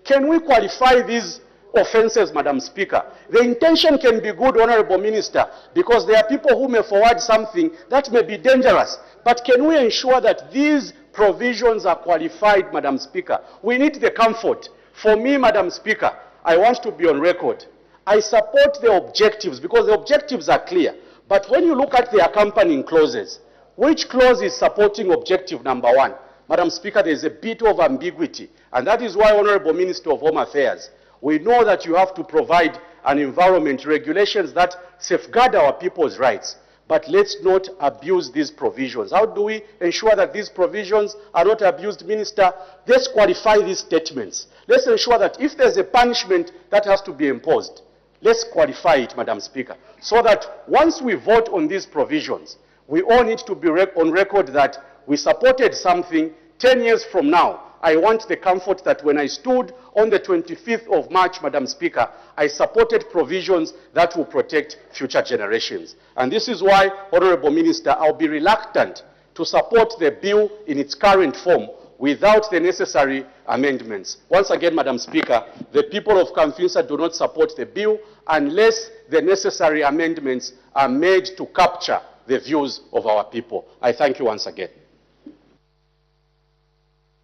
can we qualify these offenses, Madam Speaker? The intention can be good, Honorable Minister, because there are people who may forward something that may be dangerous. But can we ensure that these provisions are qualified, Madam Speaker? We need the comfort. For me, Madam Speaker, I want to be on record. I support the objectives because the objectives are clear. But when you look at the accompanying clauses, which clause is supporting objective number 1? Madam Speaker, there is a bit of ambiguity. And that is why, Honorable Minister of Home Affairs, we know that you have to provide an environment, regulations that safeguard our people's rights. But let's not abuse these provisions. How do we ensure that these provisions are not abused, Minister? Let's qualify these statements. Let's ensure that if there's a punishment that has to be imposed, let's qualify it, Madam Speaker, so that once we vote on these provisions, we all need to be on record that we supported something. 10 years from now, I want the comfort that when I stood on the 25th of March, Madam Speaker, I supported provisions that will protect future generations. And this is why, Honorable Minister, I'll be reluctant to support the bill in its current form without the necessary amendments. Once again, Madam Speaker, the people of Kamfinsa do not support the bill unless the necessary amendments are made to capture the views of our people. I thank you once again.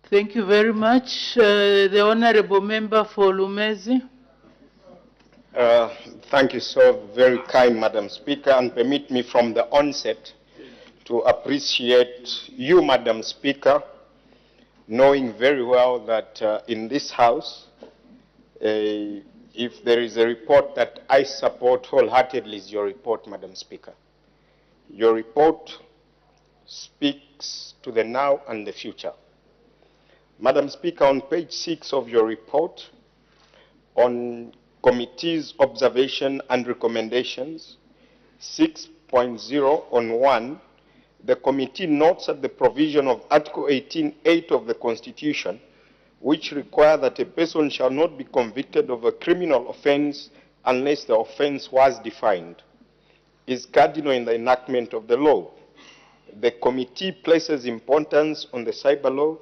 Thank you very much. The Honorable Member for Lumezi. Thank you so very kind, Madam Speaker, and permit me from the onset to appreciate you, Madam Speaker, knowing very well that in this House, if there is a report that I support wholeheartedly is your report, Madam Speaker. Your report speaks to the now and the future. Madam Speaker, on page 6 of your report on committee's observation and recommendations, 6.0 on 1, the committee notes that the provision of Article 18(8) of the Constitution, which require that a person shall not be convicted of a criminal offense unless the offense was defined, is cardinal in the enactment of the law. The committee places importance on the cyber law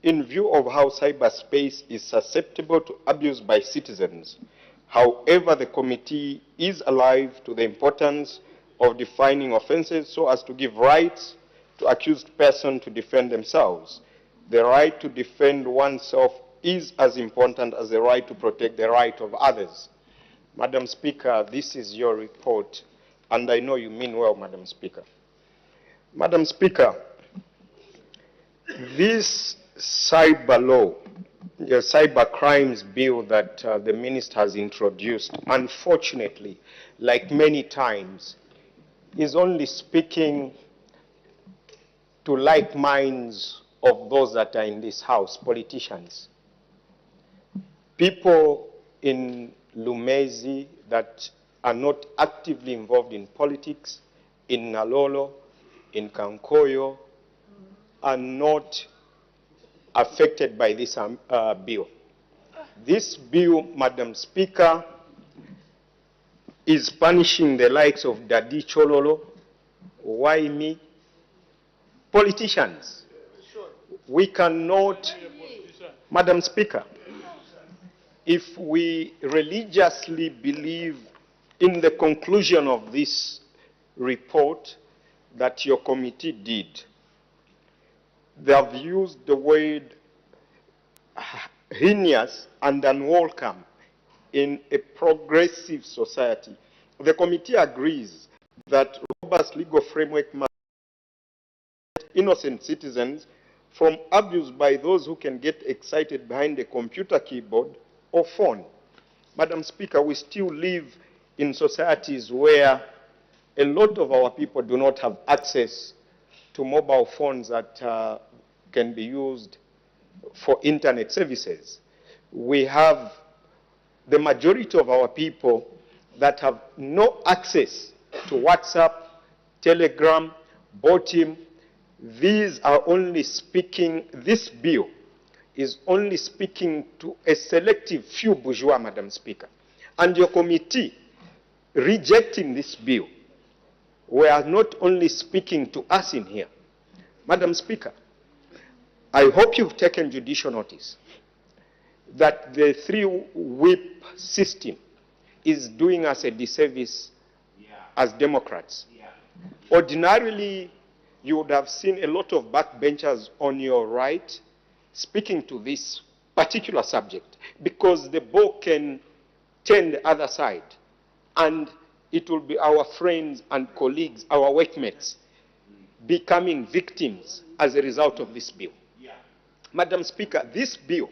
in view of how cyberspace is susceptible to abuse by citizens. However, the committee is alive to the importance of defining offenses so as to give rights to accused persons to defend themselves. The right to defend oneself is as important as the right to protect the right of others. Madam Speaker, this is your report, and I know you mean well, Madam Speaker. Madam Speaker, this cyber law, the cyber crimes bill that the minister has introduced, unfortunately, like many times, is only speaking to like minds of those that are in this House, politicians. People in Lumezi that are not actively involved in politics, in Nalolo, in Kankoyo, are not affected by this bill. This bill, Madam Speaker, is punishing the likes of Dadi Chololo, Waimi, politicians. We cannot, Madam Speaker, if we religiously believe in the conclusion of this report that your committee did, they have used the word heinous and unwelcome in a progressive society. The committee agrees that robust legal framework must protect innocent citizens from abuse by those who can get excited behind a computer keyboard or phone. Madam Speaker, we still live in societies where a lot of our people do not have access to mobile phones that can be used for internet services. We have the majority of our people that have no access to WhatsApp, Telegram, Botim. These are only speaking, this bill is only speaking to a selective few bourgeois, Madam Speaker. And your committee rejecting this bill were not only speaking to us in here. Madam Speaker, I hope you've taken judicial notice that the three-whip system is doing us a disservice as Democrats. Ordinarily, you would have seen a lot of backbenchers on your right speaking to this particular subject, because the ball can turn the other side, and it will be our friends and colleagues, our workmates, becoming victims as a result of this bill. Madam Speaker, this bill,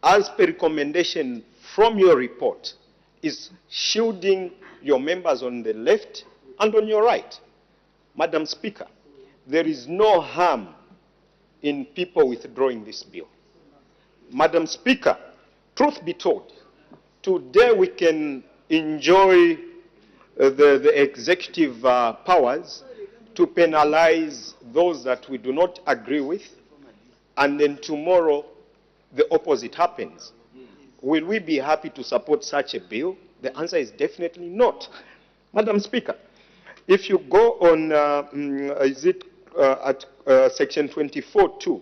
as per recommendation from your report, is shielding your members on the left and on your right. Madam Speaker, there is no harm in people withdrawing this bill. Madam Speaker, truth be told, today we can enjoy the executive powers to penalize those that we do not agree with, and then tomorrow the opposite happens. Will we be happy to support such a bill? The answer is definitely not. Madam Speaker, if you go on, section 24(2),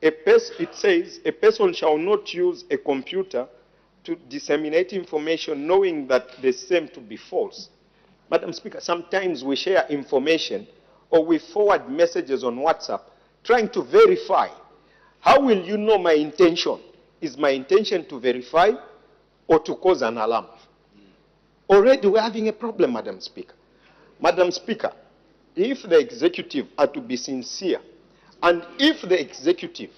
it says, a person shall not use a computer to disseminate information knowing that the same to be false. Madam Speaker, sometimes we share information or we forward messages on WhatsApp trying to verify. How will you know my intention? Is my intention to verify or to cause an alarm? Already we're having a problem, Madam Speaker. Madam Speaker, if the executive are to be sincere, and if the executive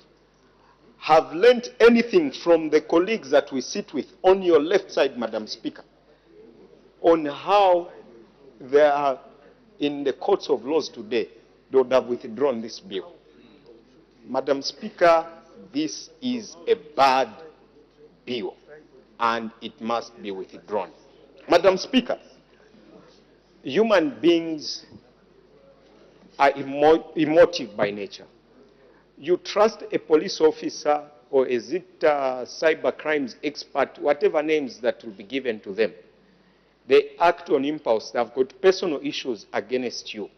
have learned anything from the colleagues that we sit with on your left side, Madam Speaker, on how they are in the courts of laws today, they would have withdrawn this bill. Madam Speaker, this is a bad bill, and it must be withdrawn. Madam Speaker, human beings are emotive by nature. You trust a police officer or is it cyber crimes expert, whatever names that will be given to them. They act on impulse. They've got personal issues against you.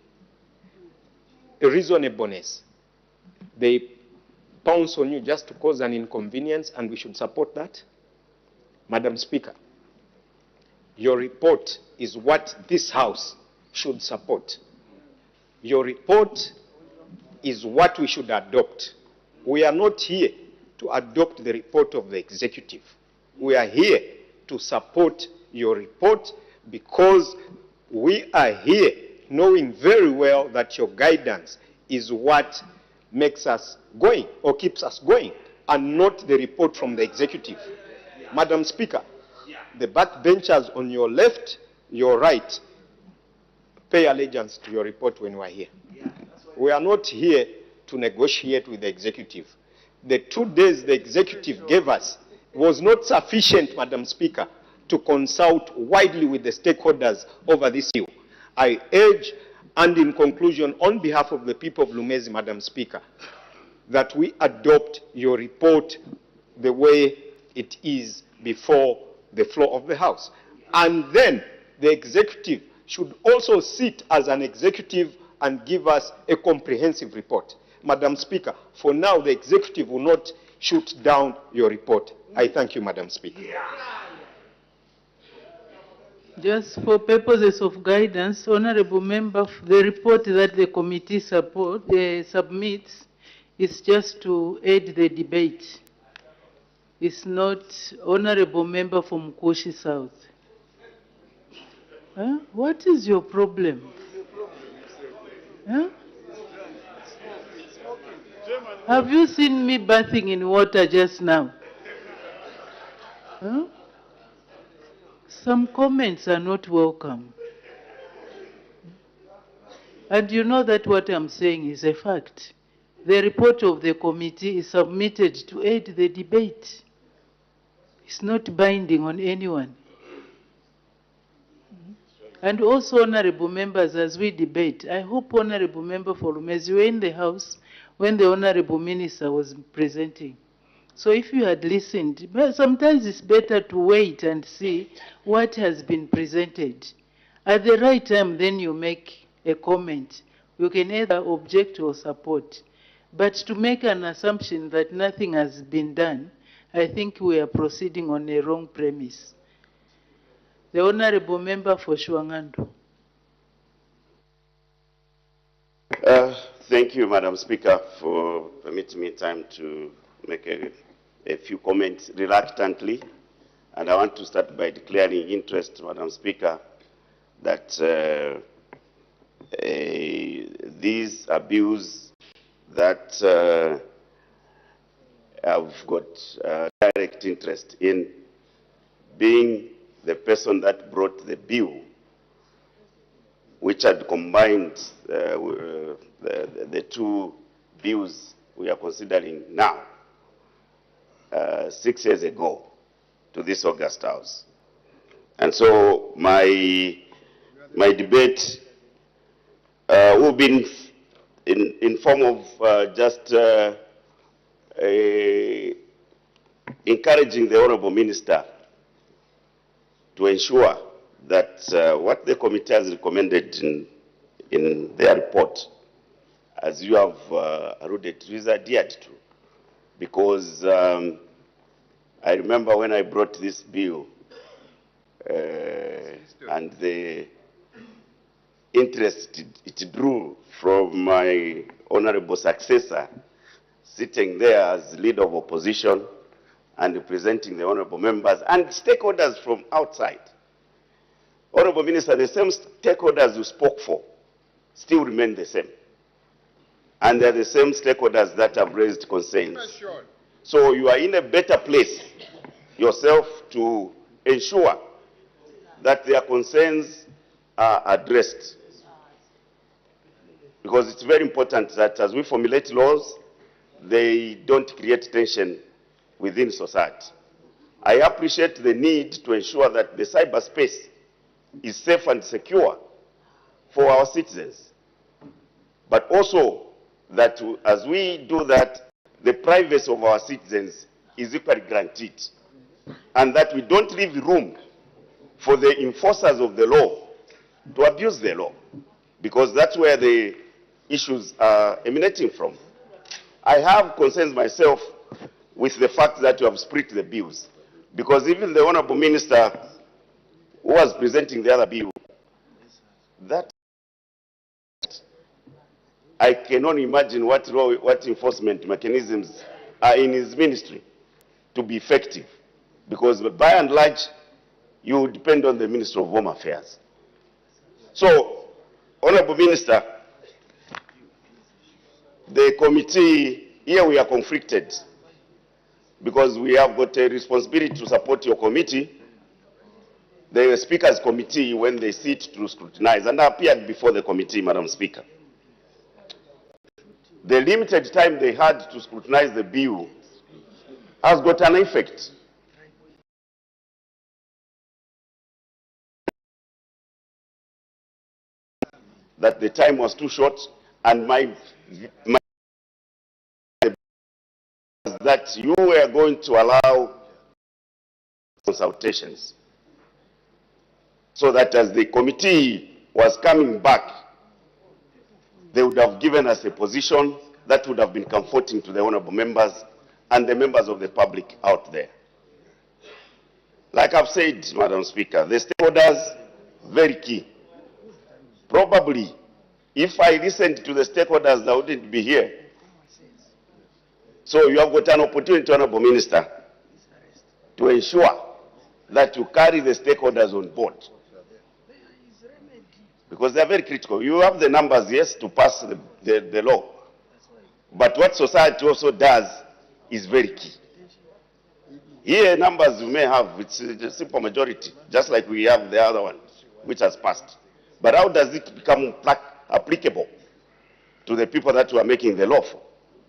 Reasonableness. They pounce on you just to cause an inconvenience, and we should support that. Madam Speaker, your report is what this House should support. Your report is what we should adopt. We are not here to adopt the report of the executive. We are here to support your report because we are here knowing very well that your guidance is what makes us going or keeps us going, and not the report from the executive. Madam Speaker, the backbenchers on your left, your right, pay allegiance to your report when we are here. We are not here to negotiate with the executive. The 2 days the executive gave us was not sufficient, Madam Speaker, to consult widely with the stakeholders over this issue. I urge, and in conclusion, on behalf of the people of Lumezi, Madam Speaker, that we adopt your report the way it is before the floor of the House. And then the executive should also sit as an executive and give us a comprehensive report. Madam Speaker, for now the executive will not shoot down your report. I thank you, Madam Speaker. Just for purposes of guidance, Honourable Member, the report that the committee submits is just to aid the debate. It's not Honourable Member from Koshi South. Huh? What is your problem? Huh? Have you seen me bathing in water just now? Huh? Some comments are not welcome. And you know that what I'm saying is a fact. The report of the committee is submitted to aid the debate. It's not binding on anyone. And also, honourable members, as we debate, I hope honourable member for Lumezi, you were in the House when the honourable minister was presenting. So if you had listened, but sometimes it's better to wait and see what has been presented At the right time, then you make a comment. You can either object or support. But to make an assumption that nothing has been done, I think we are proceeding on a wrong premise. The Honorable Member for Shuangando. Thank you, Madam Speaker, for permitting me time to make a few comments reluctantly. And I want to start by declaring interest, Madam Speaker, that these abuse that I've got direct interest in, being the person that brought the bill, which had combined the two bills we are considering now, 6 years ago, to this August House. And so my debate will be in form of just encouraging the Honourable Minister to ensure that what the committee has recommended in their report, as you have alluded to, is adhered to. Because I remember when I brought this bill and the interest it drew from my honorable successor sitting there as leader of opposition and representing the honorable members and stakeholders from outside. Honorable Minister, the same stakeholders you spoke for still remain the same. And they're the same stakeholders that have raised concerns. So you are in a better place yourself to ensure that their concerns are addressed. Because it's very important that as we formulate laws, they don't create tension within society. I appreciate the need to ensure that the cyberspace is safe and secure for our citizens. But also that as we do that, the privacy of our citizens is equally granted. And that we don't leave room for the enforcers of the law to abuse the law. Because that's where the issues are emanating from. I have concerns myself with the fact that you have split the bills. Because even the Honourable Minister who was presenting the other bill, that I cannot imagine what enforcement mechanisms are in his ministry to be effective. Because by and large, you depend on the Minister of Home Affairs. So, Honourable Minister, the committee, here we are conflicted because we have got a responsibility to support your committee. The Speaker's committee, when they sit to scrutinize, and I appeared before the committee, Madam Speaker. The limited time they had to scrutinize the bill has got an effect. That the time was too short, and my that you were going to allow consultations, so that as the committee was coming back, they would have given us a position that would have been comforting to the honourable members and the members of the public out there. Like I've said, Madam Speaker, the stakeholders, very key. Probably, if I listened to the stakeholders, I wouldn't be here. So you have got an opportunity, Honourable Minister, to ensure that you carry the stakeholders on board. Because they are very critical. You have the numbers, yes, to pass the law. But what society also does is very key. Here, numbers you may have, it's a simple majority, just like we have the other one, which has passed. But how does it become applicable to the people that you are making the law for,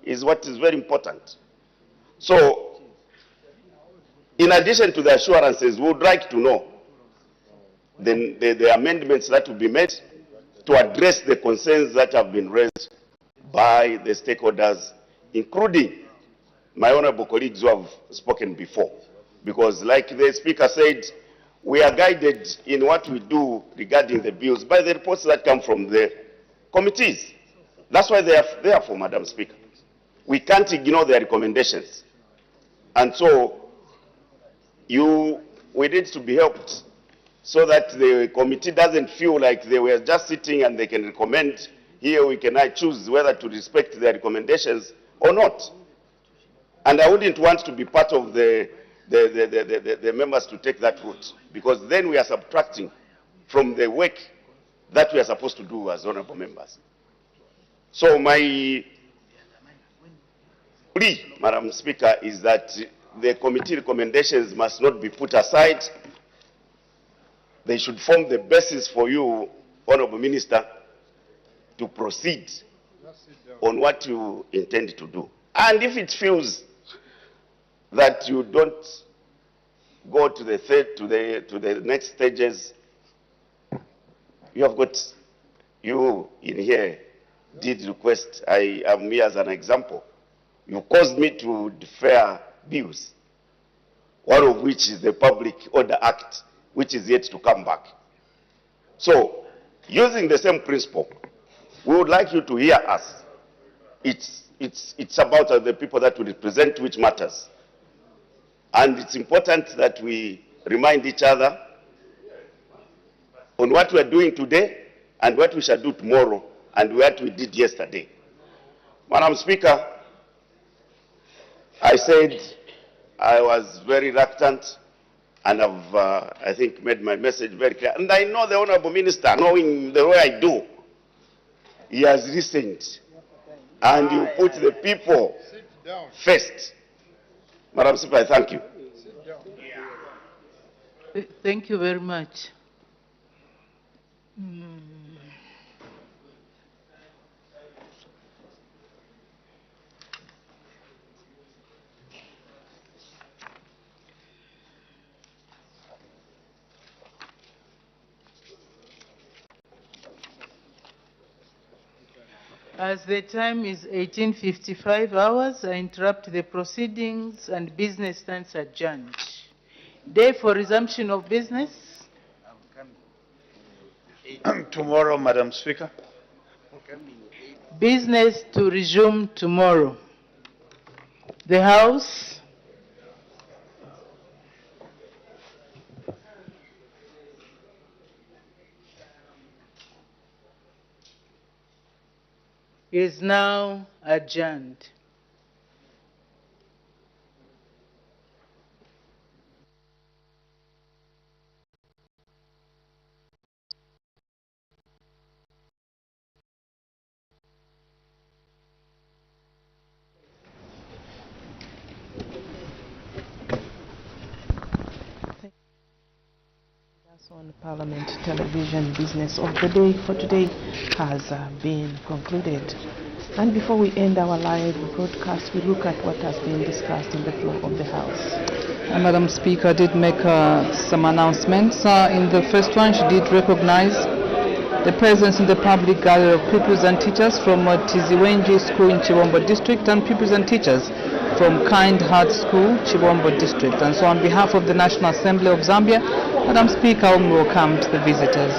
is what is very important. So, in addition to the assurances, we would like to know the amendments that will be made to address the concerns that have been raised by the stakeholders, including my honourable colleagues who have spoken before. Because like the Speaker said, we are guided in what we do regarding the bills by the reports that come from the committees. That's why they are there for, Madam Speaker. We can't ignore their recommendations. And so we need to be helped so that the committee doesn't feel like they were just sitting and they can recommend. Here we can choose whether to respect their recommendations or not. And I wouldn't want to be part of the members to take that route, because then we are subtracting from the work that we are supposed to do as honorable members. So my plea, Madam Speaker, is that the committee recommendations must not be put aside. They should form the basis for you, Honorable Minister, to proceed on what you intend to do. And if it feels that you don't go to the next stages, you have got, you in here did request, I am here as an example. You caused me to defer bills, one of which is the Public Order Act, which is yet to come back. So, using the same principle, we would like you to hear us. It's about the people that we represent which matters. And it's important that we remind each other on what we are doing today and what we shall do tomorrow and what we did yesterday. Madam Speaker, I said I was very reluctant, and I've, I think, made my message very clear. And I know the Honorable Minister, knowing the way I do, he has listened, and you put the people first. Madam Speaker, I thank you. Thank you very much. As the time is 18:55 hours, I interrupt the proceedings and business stands adjourned. Day for resumption of business. Tomorrow, Madam Speaker. Business to resume tomorrow. The House. Is now adjourned. On Parliament Television, business of the day for today has been concluded. And before we end our live broadcast, we look at what has been discussed in the floor of the House. Madam Speaker did make some announcements. In the first one, she did recognize the presence in the public gallery of pupils and teachers from Tiziwenji School in Chibombo District and pupils and teachers from Kind Heart School, Chibombo District. And so on behalf of the National Assembly of Zambia, Madam Speaker, we welcome the visitors.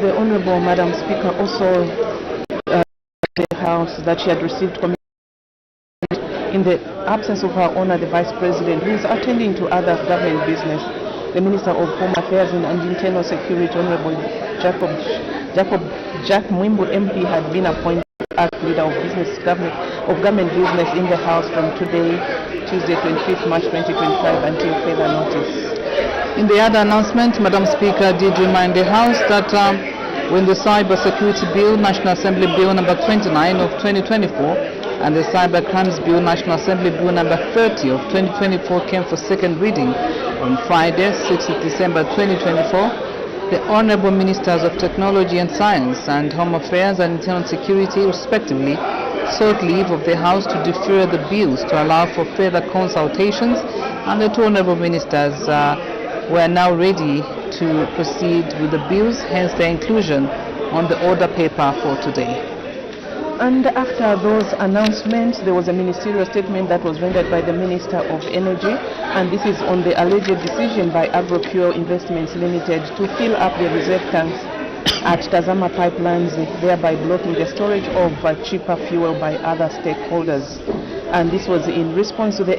The Honorable Madam Speaker also the House that she had received in the absence of her Honor, the Vice President, who is attending to other government business. The Minister of Home Affairs and Internal Security, Honorable Jack Mwimbu MP, had been appointed as leader of government business in the House from today, Tuesday, 25th March 2025, until further notice. In the other announcement, Madam Speaker did remind the House that when the Cyber Security Bill, National Assembly Bill number 29 of 2024, and the Cyber Crimes Bill, National Assembly Bill number 30 of 2024 came for second reading on Friday, 6th of December 2024, the Honorable Ministers of Technology and Science and Home Affairs and Internal Security, respectively, sought leave of the House to defer the bills to allow for further consultations, and the two Honorable Ministers were now ready to proceed with the bills, hence their inclusion on the order paper for today. And after those announcements, there was a ministerial statement that was rendered by the Minister of Energy, and this is on the alleged decision by AgroPure Investments Limited to fill up the reserve tanks at Tazama pipelines, thereby blocking the storage of cheaper fuel by other stakeholders. And this was in response to the